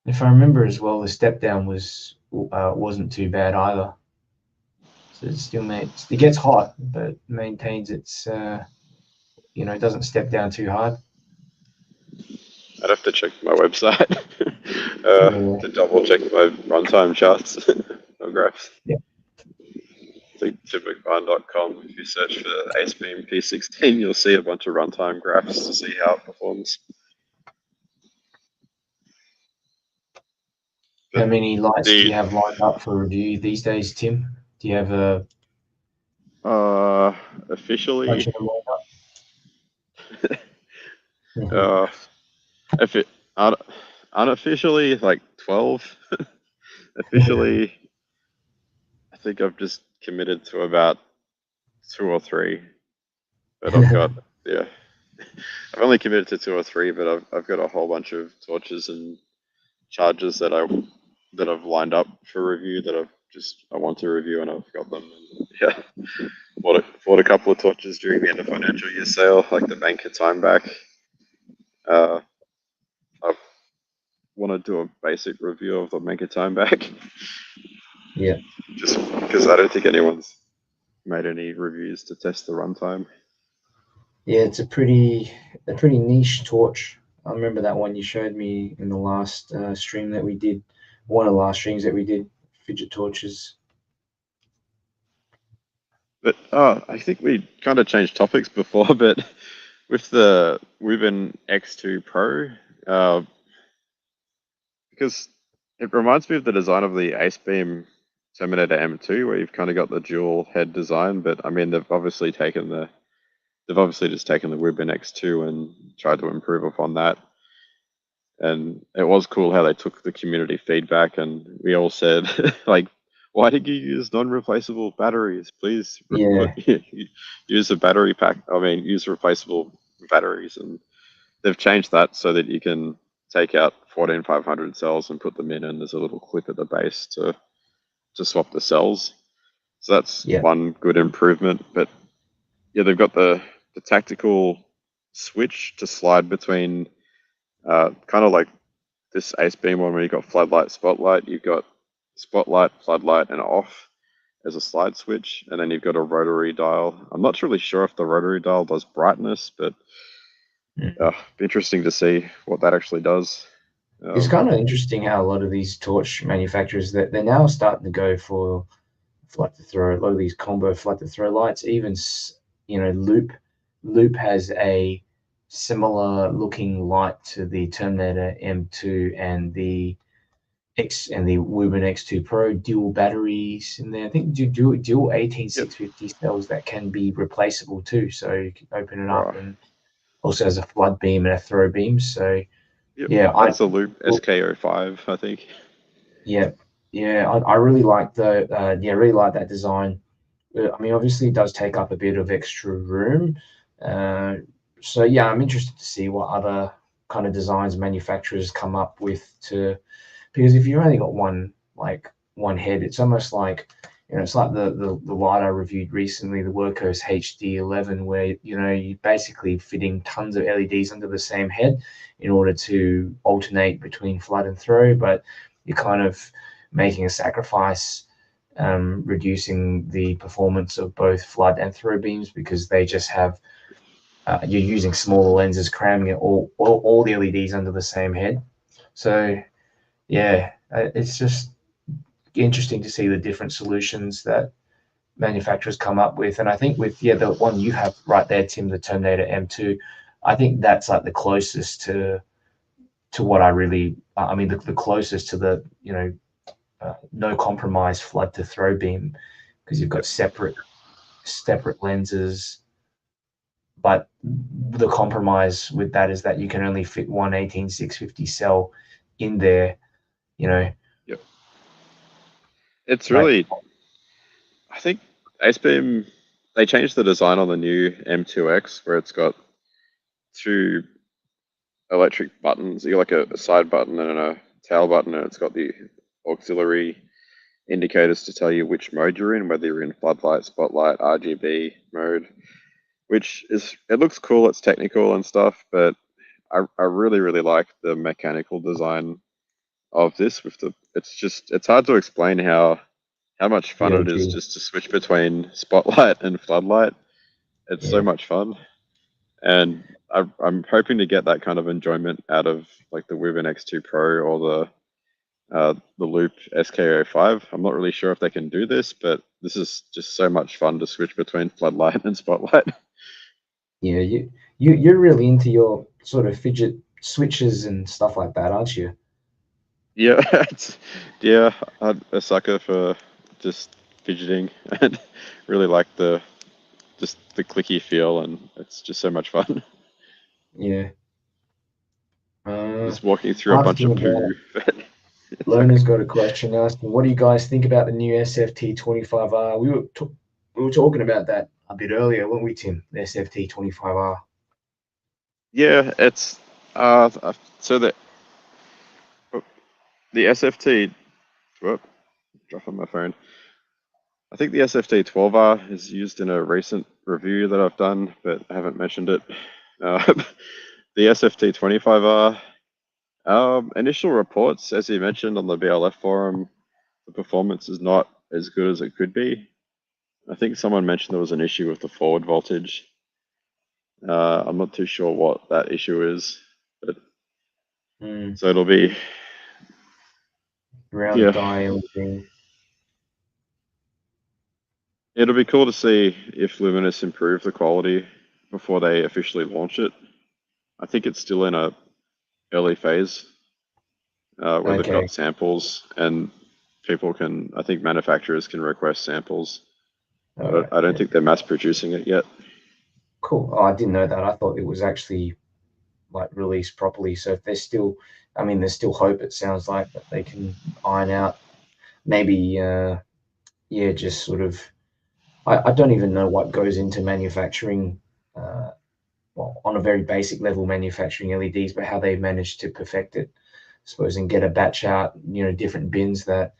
If I remember as well, the step down wasn't too bad either. So it still it gets hot, but maintains its it doesn't step down too hard. I'd have to check my website Yeah. to double check my runtime charts or graphs. Yeah. I think timberfine.com, if you search for AceBeam P16, you'll see a bunch of runtime graphs to see how it performs. How many lights do you have lined up for review these days, Tim? Do you have a Officially, bunch of them lined up? if it unofficially, like 12. Officially, I think I've just committed to about 2 or 3, but I've got I've only committed to 2 or 3, but I've got a whole bunch of torches and charges that I've lined up for review that I want to review, and I've got them. And, yeah, bought a couple of torches during the end of financial year sale, like the Banker Time Back. I want to do a basic review of the Banker Time Back. Yeah. Just because I don't think anyone's made any reviews to test the runtime. Yeah, it's a pretty niche torch. I remember that one you showed me in the last stream that we did. One of the last streams that we did, fidget torches. But I think we kind of changed topics before, but with the Wubin X2 Pro, because it reminds me of the design of the AceBeam Terminator M2, where you've kind of got the dual head design. But I mean, they've obviously just taken the Wubin X2 and tried to improve upon that. And it was cool how they took the community feedback, and we all said, like, why did you use non-replaceable batteries? Please use a battery pack. I mean, use replaceable batteries. And they've changed that so that you can take out 14500 cells and put them in, and there's a little clip at the base to swap the cells. So that's one good improvement. But yeah, they've got the tactical switch to slide between kind of like this AceBeam one where you've got floodlight, spotlight. You've got spotlight, floodlight, and off as a slide switch, and then you've got a rotary dial. I'm not really sure if the rotary dial does brightness, but be interesting to see what that actually does. It's kind of interesting how a lot of these torch manufacturers that they're now starting to go for flood to throw. A lot of these combo flood to throw lights, even Loop has a similar looking light to the Terminator M2 and the Wubin X2 Pro, dual batteries in there. I think dual 18650 cells that can be replaceable too. So you can open it up, and also has a flood beam and a throw beam. So that's a Loop SK05, I think. I really like really like that design. I mean, obviously it does take up a bit of extra room. So yeah, I'm interested to see what other kind of designs manufacturers come up with because if you've only got one head, it's almost like, it's like the light I reviewed recently, the Workhorse HD11, where, you're basically fitting tons of LEDs under the same head in order to alternate between flood and throw, but you're kind of making a sacrifice, reducing the performance of both flood and throw beams, because they just have, you're using smaller lenses, cramming it all the LEDs under the same head. So yeah, it's just interesting to see the different solutions that manufacturers come up with. And I think with the one you have right there, Tim, the Terminator M2, I think that's like the closest to what I really, I mean, the closest to the, no compromise flood to throw beam, because you've got separate lenses. But the compromise with that is that you can only fit one 18650 cell in there, It's Like, really, I think Ace Beam, they changed the design on the new M2X where it's got two electric buttons. You got like a side button and a tail button, and it's got the auxiliary indicators to tell you which mode you're in, whether you're in floodlight, spotlight, RGB mode, which is, it looks cool, it's technical and stuff, but I really, really like the mechanical design of this with the, it's hard to explain how much fun yeah, it is gee. just to switch between spotlight and floodlight. It's so Yeah. much fun. And I'm hoping to get that kind of enjoyment out of like the Wyvern X2 Pro or the Loop SK05. I'm not really sure if they can do this, but this is just so much fun to switch between floodlight and spotlight. Yeah, you're really into your sort of fidget switches and stuff like that, aren't you? Yeah, yeah, I'm a sucker for just fidgeting and really like the just the clicky feel, and it's just so much fun. Yeah. Uh, Just walking through a bunch Asking of about poo. It's so Lona's cool. got a question asking, what do you guys think about the new SFT25R? We were talking about that a bit earlier, weren't we, Tim? The SFT25R. Yeah, it's so the SFT. Whoop, dropping my phone. I think the SFT 12R is used in a recent review that I've done, but I haven't mentioned it. Uh, the SFT 25R, initial reports, as you mentioned on the BLF forum, the performance is not as good as it could be. I think someone mentioned there was an issue with the forward voltage. I'm not too sure what that issue is, but Mm, so it'll be, round yeah, dial thing. it'll be cool to see if Luminous improve the quality before they officially launch it. I think it's still in a early phase where they've Okay. got samples and people can, I think manufacturers can request samples, All but right. I don't Yeah. think they're mass producing it yet. Cool. Oh, I didn't know that. I thought it was actually like released properly. So if there's still, I mean, there's still hope. It sounds like that they can iron out maybe, yeah, just sort of. I don't even know what goes into manufacturing. Well, on a very basic level, manufacturing LEDs, but how they've managed to perfect it, I suppose, and get a batch out, different bins Yep.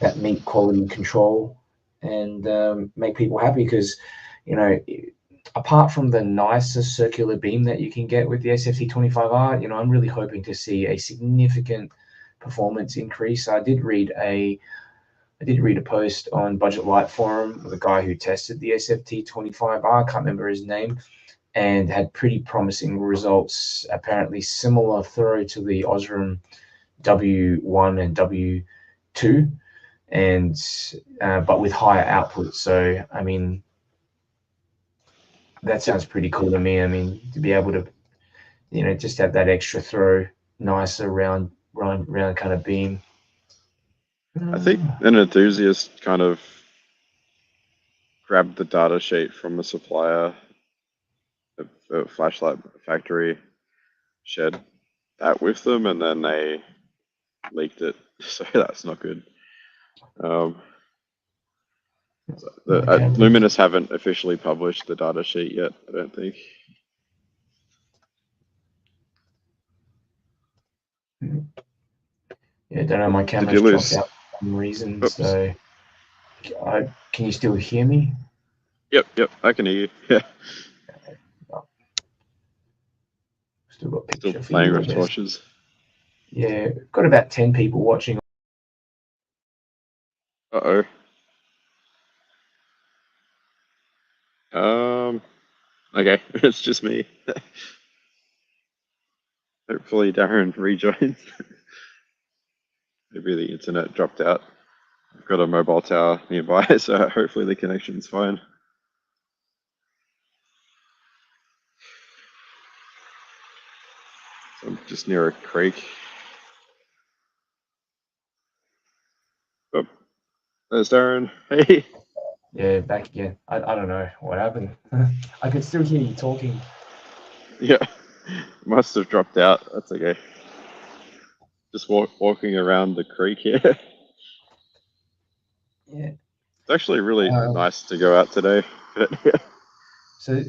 that meet quality control and make people happy. Because, you know, apart from the nicer circular beam that you can get with the SFT25R, I'm really hoping to see a significant performance increase. I did read a post on Budget Light Forum with a guy who tested the SFT25R. I can't remember his name, and had pretty promising results. Apparently, similar throw to the Osram W1 and W2, and but with higher output. So, I mean, that Yep. sounds pretty cool to me. I mean, to be able to, just have that extra throw, nicer round kind of beam. I think an enthusiast kind of grabbed the data sheet from the supplier, the flashlight factory, shared that with them, and then they leaked it. So that's not good. Um, Okay. Luminous haven't officially published the data sheet yet, I don't think. Yeah, I don't know. My Did you camera's dropped lose? out for some reason. Oops. So, can you still hear me? Yep, I can hear you. Yeah, Oh, still got still picture for playing you, I with guess. torches. Yeah, got about 10 people watching. Uh oh. Okay, it's just me. Hopefully Darren rejoins. Maybe the internet dropped out. I've got a mobile tower nearby, so hopefully the connection's fine. So I'm just near a creek. Oh, there's Darren. Hey. Yeah, back again. I don't know what happened. I could still hear you talking. Yeah, must have dropped out. That's okay. Just walking around the creek here. Yeah. It's actually really Um, nice to go out today. But yeah. so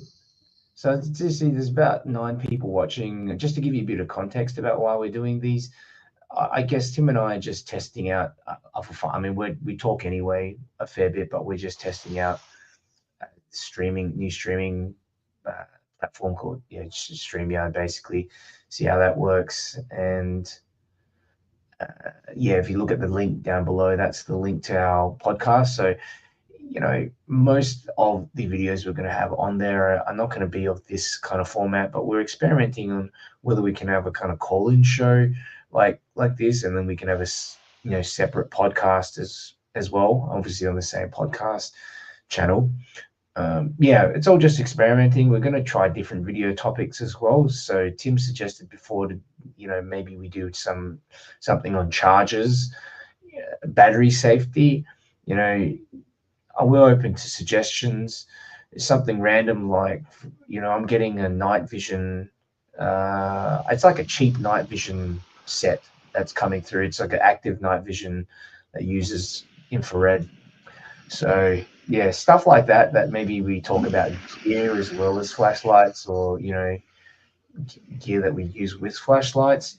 so to see there's about 9 people watching. Just to give you a bit of context about why we're doing these, I guess Tim and I are just testing out for fun. I mean, we talk anyway a fair bit, but we're just testing out new streaming uh, platform called StreamYard, basically. See how that works. And yeah, if you look at the link down below, that's the link to our podcast. So most of the videos we're going to have on there are not going to be of this kind of format, but we're experimenting on whether we can have a kind of call-in show like this, and then we can have a separate podcast as well, obviously on the same podcast channel. Yeah, it's all just experimenting. We're going to try different video topics as well. So Tim suggested before to, maybe we do something on chargers, battery safety. You know, we're open to suggestions. Something random like, I'm getting a night vision. It's like a cheap night vision set that's coming through. It's like an active night vision that uses infrared. So yeah, stuff like that. That maybe we talk about gear as well as flashlights, or gear that we use with flashlights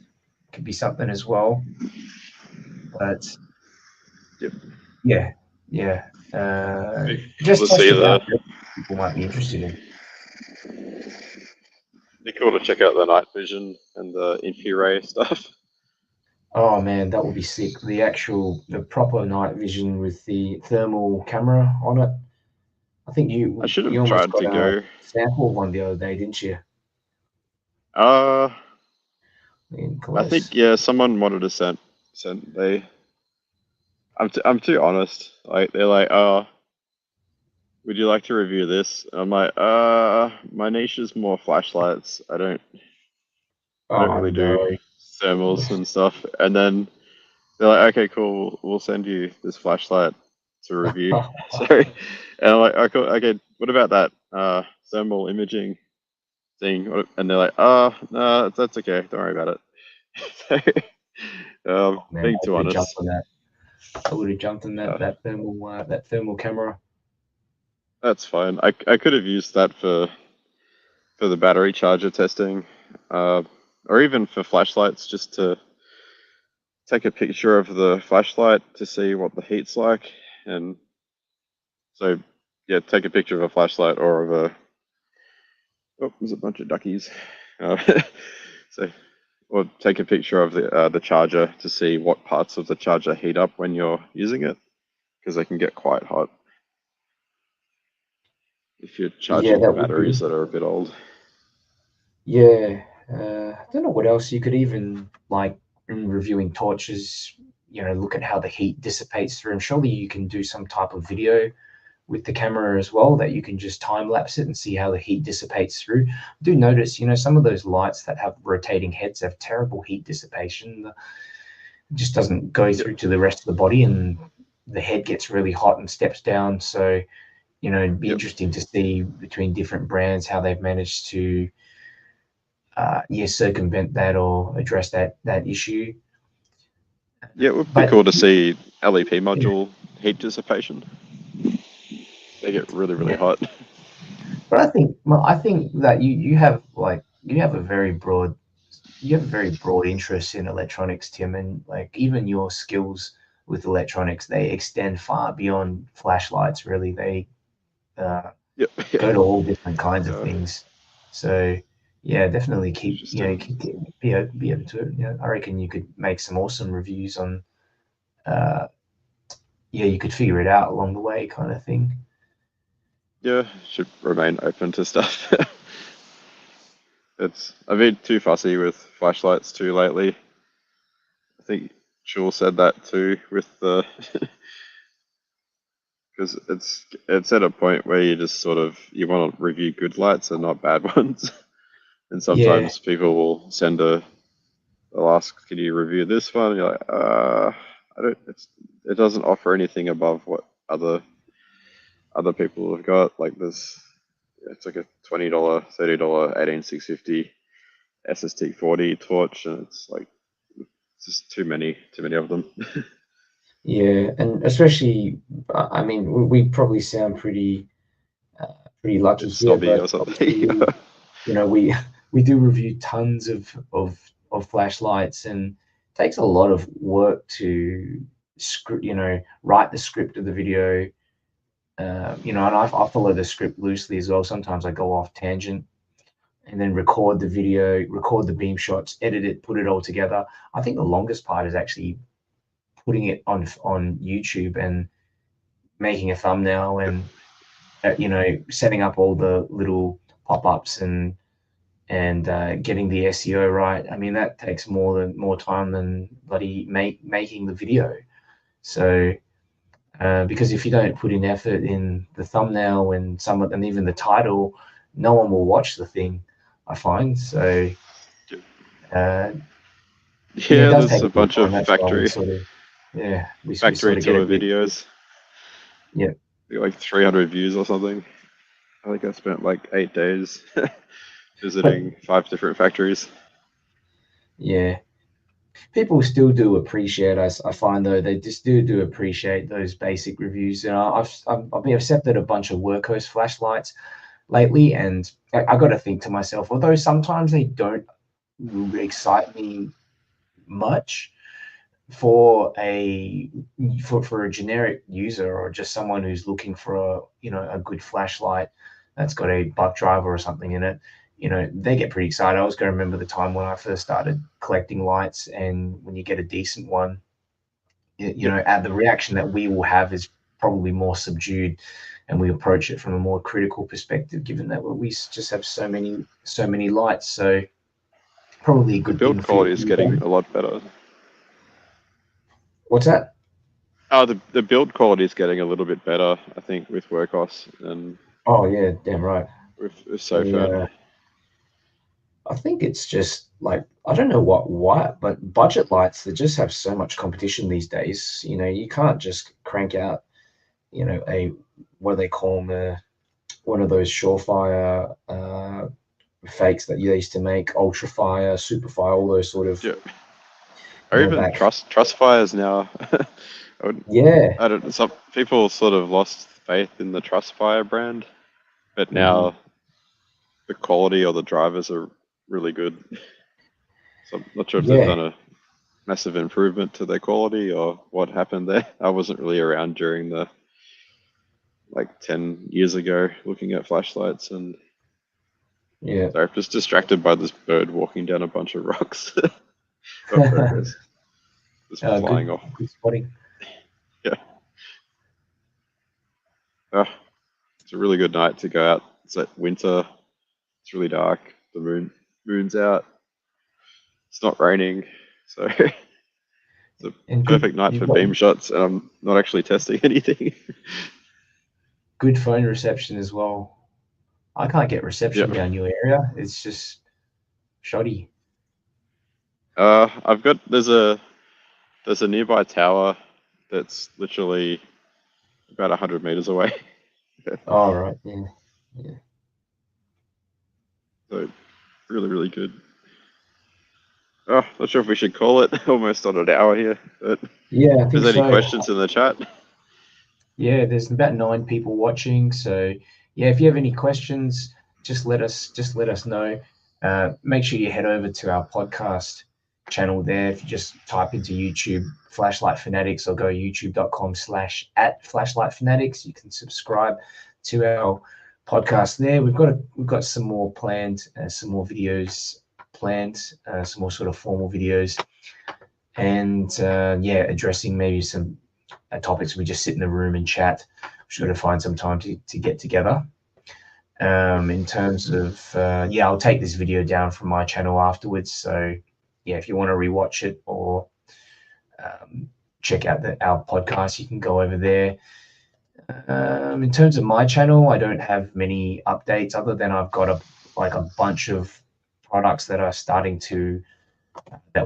could be something as well. But Yep. yeah, yeah. Be cool Just to see testing the. out what people might be interested in. Be cool to check out the night vision and the infrared stuff. Oh man, that would be sick. The proper night vision with the thermal camera on it. I think I you should you have almost tried got to a go. sample of one the other day, didn't you? Uh, In I think Colette. yeah, someone wanted to send they. I'm too honest. Like they're like, oh, would you like to review this? And I'm like, my niche is more flashlights. I don't Oh really do no. thermals and stuff. And then they're like, okay, cool, we'll send you this flashlight to review. So, and I'm like, okay, okay, what about that thermal imaging thing? And they're like, oh, no, that's okay, don't worry about it. So, Oh man, being I too would have jumped honest, on that. I would have jumped on uh, that thermal camera. that's fine. I could have used that for the battery charger testing, uh, or even for flashlights, just to take a picture of the flashlight to see what the heat's like. And so, yeah, take a picture of a flashlight or of a. Oh, there's a bunch of duckies. Uh, so, or take a picture of the charger to see what parts of the charger heat up when you're using it, because they can get quite hot if you're Yeah, charging that would be. batteries that are a bit old. Yeah, I don't know what else you could even like in reviewing torches. Look at how the heat dissipates through them. Surely you can do some type of video with the camera as well that you can just time lapse it and see how the heat dissipates through. I do notice, some of those lights that have rotating heads have terrible heat dissipation. It just doesn't go Yep. through to the rest of the body, and the head gets really hot and steps down. So, it'd be Yep. interesting to see between different brands how they've managed to, circumvent that or address that issue. Yeah, it would be But cool to see LEP module heat dissipation. They get really, really yeah, hot. but I think that you have a very broad interest in electronics, Tim, and like even your skills with electronics, they extend far beyond flashlights. Really, they uh, Yep. go to all different kinds of Yeah. things. So yeah, definitely Interesting. be open to it. I reckon you could make some awesome reviews on. Uh, yeah, you could figure it out along the way, kind of thing. Yeah, should remain open to stuff. I've been too fussy with flashlights too lately. I think Chul said that too with the because it's at a point where you just sort of you want to review good lights and not bad ones. And Yeah, sometimes people will they'll ask, "Can you review this one?" And you're like, I don't. It doesn't offer anything above what other people have got. Like this, it's like a $20, $30, 18650 SST40 torch, and it's like it's just too many of them. Yeah, and especially, I mean, we probably sound pretty lucky Bit here, snobby but or something. obviously we we do review tons of flashlights, and it takes a lot of work to script, write the script of the video. And I follow the script loosely as well. Sometimes I go off tangent and then record the video, record the beam shots, edit it, put it all together. I think the longest part is actually putting it on YouTube and making a thumbnail and setting up all the little pop-ups and getting the SEO right. I mean, that takes more time than bloody making the video. So because if you don't put in effort in the thumbnail and even the title, no one will watch the thing, I find. So uh, yeah, it Yeah, does there's take a a bit of bunch time. of That's why we sort of we factory sort of get a tour bit. videos. Yeah. Like 300 views or something. I think I spent like 8 days visiting 5 different factories. Yeah, people still do appreciate us. I find though they just do appreciate those basic reviews. I've been accepted a bunch of workhorse flashlights lately, and I got to think to myself, although sometimes they don't excite me much for a generic user or just someone who's looking for a good flashlight that's got a buck driver or something in it. They get pretty excited. I was going to remember the time when I first started collecting lights, and when you get a decent one, and the reaction that we will have is probably more subdued, and we approach it from a more critical perspective, given that we just have so many lights. So probably a The good thing build for quality is getting you. a lot better. What's that? Oh, the build quality is getting a little bit better, I think, with Workhorse and Oh yeah, damn right. with They, SoFan. I think it's just like I don't know why, but budget lights they just have so much competition these days. You can't just crank out, a what do they call them, one of those Surefire fakes that you used to make, Ultrafire, Superfire, all those sort of Yeah, or even back. trust fires now. Yeah. I don't. Some people sort of lost faith in the Trustfire brand, but Hmm. now the quality or the drivers are really good. So I'm not sure if they've Yeah. done a massive improvement to their quality or what happened there. I wasn't really around during the like 10 years ago looking at flashlights, and Yeah. sorry, I'm just distracted by this bird walking down a bunch of rocks. Oh, there it goes. Just Good flying off. good spotting. Yeah. Ah, it's a really good night to go out. It's like winter. It's really dark. The moon's out. It's not raining. So it's a And good, perfect night you've for got beam shots, and I'm not actually testing anything. good phone reception as well. I can't get reception Yeah. down your area. It's just shoddy. I've got there's a nearby tower that's literally about 100 meters away. All right. Yeah. Yeah. So really, really good. Oh, not sure if we should call it almost on an hour here. But if Yeah, I there's think any so. questions in the chat, Yeah, there's about 9 people watching. So yeah, if you have any questions, just let us know. Make sure you head over to our podcast channel there. If you just type into YouTube Flashlight Fanatics or go youtube.com/@Flashlight Fanatics, you can subscribe to our podcast there. We've got some more planned, some more videos planned, some more sort of formal videos, and yeah, addressing maybe some topics. We just sit in the room and chat. We've got to find some time to get together. In terms of yeah, I'll take this video down from my channel afterwards. So yeah, if you want to rewatch it or check out our podcast, you can go over there. In terms of my channel, I don't have many updates other than I've got a bunch of products that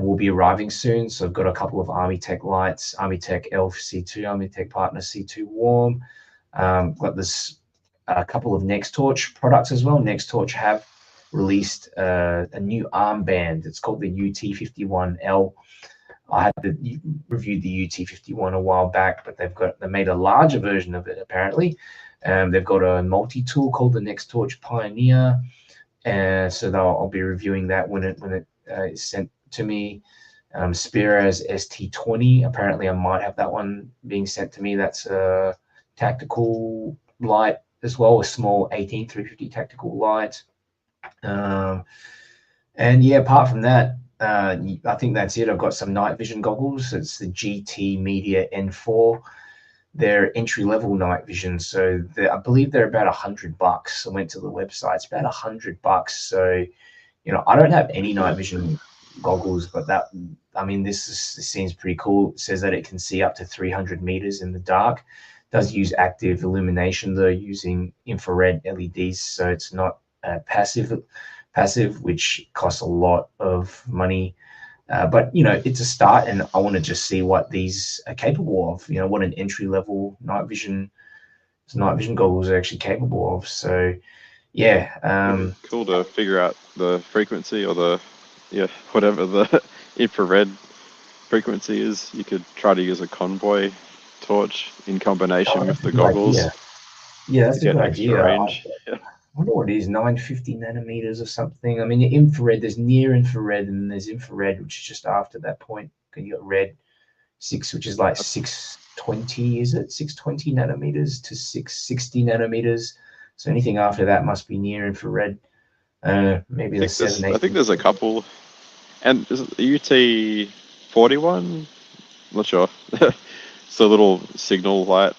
will be arriving soon. So I've got a couple of Armitech lights, Armitech ELF C2, Armitech Partner C2 Warm. Got this a couple of NextTorch products as well. NextTorch have released a new armband. It's called the UT51L I had reviewed the UT51 a while back, but they made a larger version of it apparently. They've got a multi-tool called the NextTorch Pioneer, and so I'll be reviewing that when it is sent to me. Spiraz ST20. Apparently, I might have that one being sent to me. That's a tactical light as well, a small 18350 tactical light. And yeah, apart from that, I think that's it. I've got some night vision goggles. It's the GT Media N4. They're entry level night vision, so I believe they're about $100. I went to the website; it's about $100. So, I don't have any night vision goggles, but this seems pretty cool. It says that it can see up to 300 meters in the dark. It does use active illumination though, using infrared LEDs, so it's not passive, which costs a lot of money. But it's a start, and I want to just see what these are capable of. What an entry level night vision goggles are actually capable of. So, yeah. Cool to figure out the frequency or whatever the infrared frequency is. You could try to use a convoy torch in combination with the goggles. Yeah, that's a good idea. Range. I wonder what it is, 950 nanometers or something. I mean, infrared, there's near infrared, and there's infrared, which is just after that point. You got red 6, which is like 620, is it? 620 nanometers to 660 nanometers. So anything after that must be near infrared. Maybe there's 7, 8. I think there's a couple. And is it UT41? I'm not sure. It's a little signal light.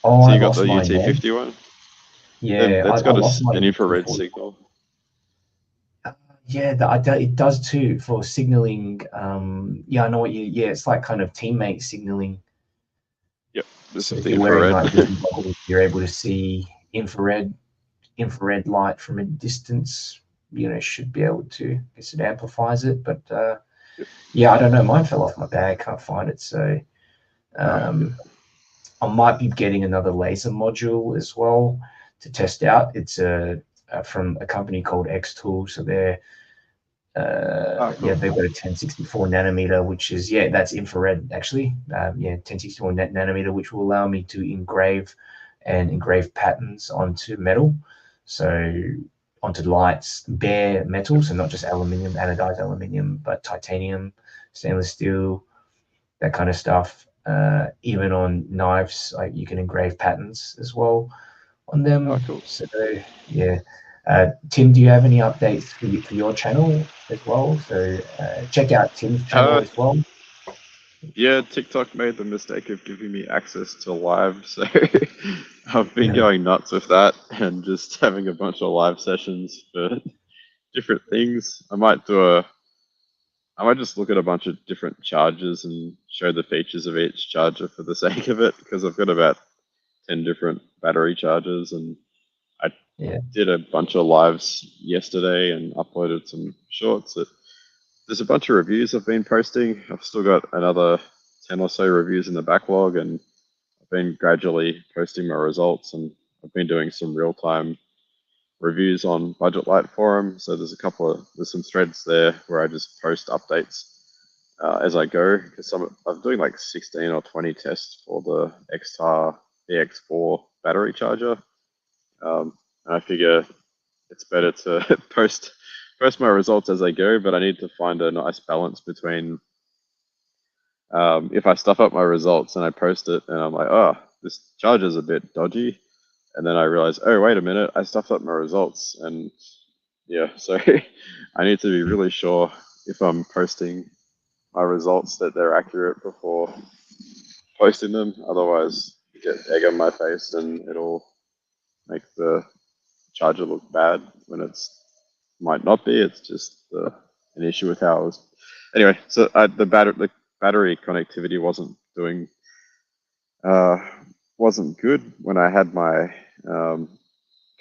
Oh, so you got the UT51? Yeah, that's got an infrared signal. It does too for signaling. I know what it's like kind of teammate signaling. Yep, this is if the you're infrared. wearing vision goggles, you're able to see infrared light from a distance. Should be able to. I guess it amplifies it, but I don't know. Mine fell off my bag. Can't find it, so I might be getting another laser module as well to test out. It's from a company called Xtool. So they're cool. they've got a 1064 nanometer, which is that's infrared actually. 1064 nanometer, which will allow me to engrave patterns onto metal, so onto lights, bare metal, so not just aluminium, anodized aluminium, but titanium, stainless steel, that kind of stuff. Even on knives, you can engrave patterns as well on them. Oh, cool. So Tim, do you have any updates for your channel as well? So check out Tim's channel as well. Yeah, TikTok made the mistake of giving me access to live, so I've been going nuts with that and just having a bunch of live sessions for different things. I might just look at a bunch of different chargers and show the features of each charger for the sake of it, because I've got about 10 different battery chargers, and I did a bunch of lives yesterday and uploaded some shorts. There's a bunch of reviews I've been posting. I've still got another 10 or so reviews in the backlog, and I've been gradually posting my results, and I've been doing some real-time reviews on Budget Light Forum. So there's some threads there where I just post updates as I go, because I'm doing like 16 or 20 tests for the XTAR EX4 battery charger. And I figure it's better to post my results as I go, but I need to find a nice balance between if I stuff up my results and I post it and I'm like, oh, this charger's a bit dodgy, and then I realize, oh, wait a minute, I stuffed up my results, and so I need to be really sure if I'm posting my results that they're accurate before posting them. Otherwise, you get egg on my face and it'll make the charger look bad when it's might not be. It's just an issue with how it was. Anyway, so the battery connectivity wasn't good when I had my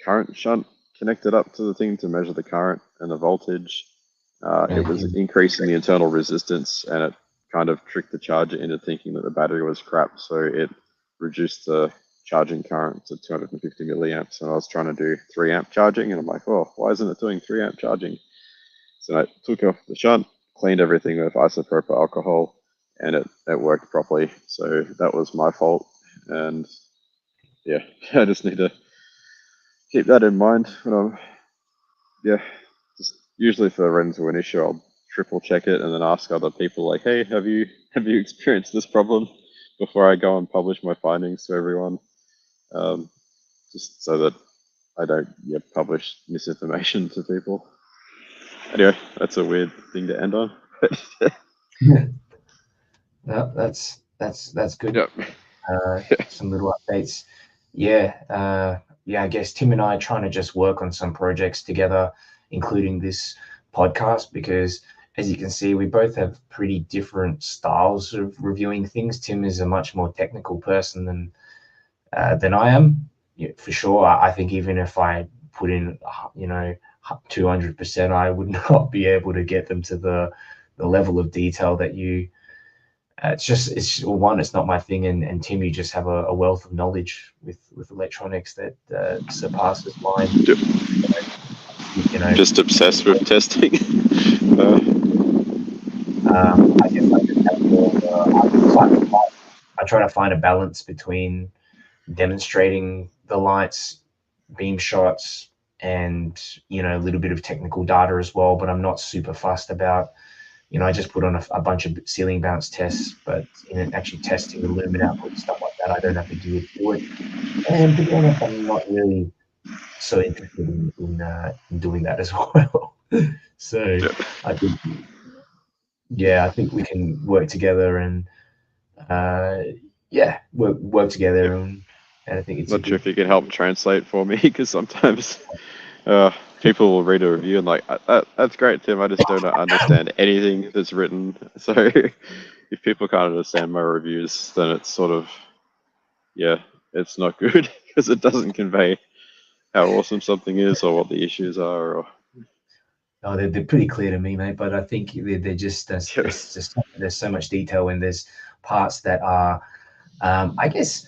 current shunt connected up to the thing to measure the current and the voltage. It was increasing the internal resistance, and it kind of tricked the charger into thinking that the battery was crap. So it reduced the charging current to 250 milliamps, and I was trying to do 3 amp charging, and I'm like, oh, why isn't it doing 3 amp charging? So I took off the shunt, cleaned everything with isopropyl alcohol, and it worked properly. So that was my fault, and yeah, I just need to keep that in mind when I'm just usually if I run into an issue, I'll triple check it and then ask other people like, hey, have you experienced this problem before I go and publish my findings to everyone, just so that I don't publish misinformation to people. Anyway, that's a weird thing to end on. No, that's good. Yep. Some little updates. Yeah, I guess Tim and I are trying to just work on some projects together, including this podcast, because as you can see, we both have pretty different styles of reviewing things. Tim is a much more technical person than I am, for sure. I think even if I put in, 200%, I would not be able to get them to the level of detail that you. It's one, it's not my thing, and Tim, you just have a wealth of knowledge with electronics that surpasses mine. Just obsessed with testing. I guess I just have more. I try to find a balance between demonstrating the lights, beam shots, and a little bit of technical data as well. But I'm not super fussed about. I just put on a bunch of ceiling bounce tests, but in actually testing the lumen output and stuff like that, I don't have the gear to do it. And to be honest, I'm not really so interested in doing that as well. So I think we can work together and work together, and I think it's not sure if you can help translate for me, because sometimes people will read a review and like, that's great, Tim, I just don't understand anything that's written. So if people can't understand my reviews, then it's sort of, it's not good, because it doesn't convey how awesome something is or what the issues are. Or they're pretty clear to me, mate, but I think they're just there's so much detail, and there's parts that are I guess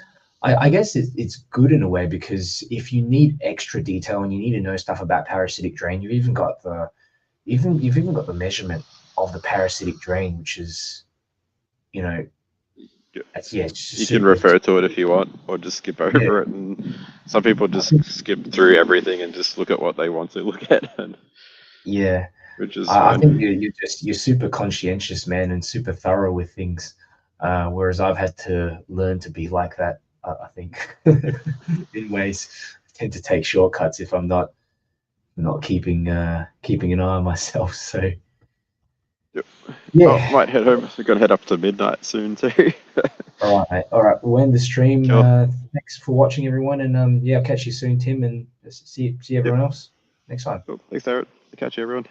it's good in a way, because if you need extra detail and you need to know stuff about parasitic drain, you've even got the measurement of the parasitic drain, which is you can refer to it if you want, or just skip over it. And some people just skip through everything and just look at what they want to look at. And which is I think you're super conscientious, man, and super thorough with things, whereas I've had to learn to be like that. I think in ways I tend to take shortcuts if I'm not keeping an eye on myself. So I might head home. We've got to head up to midnight soon too. All right, mate. All right, we'll end the stream. Sure. Thanks for watching, everyone, and I'll catch you soon, Tim, and see everyone else next time. Cool. Thanks, Aaron. Catch you, everyone.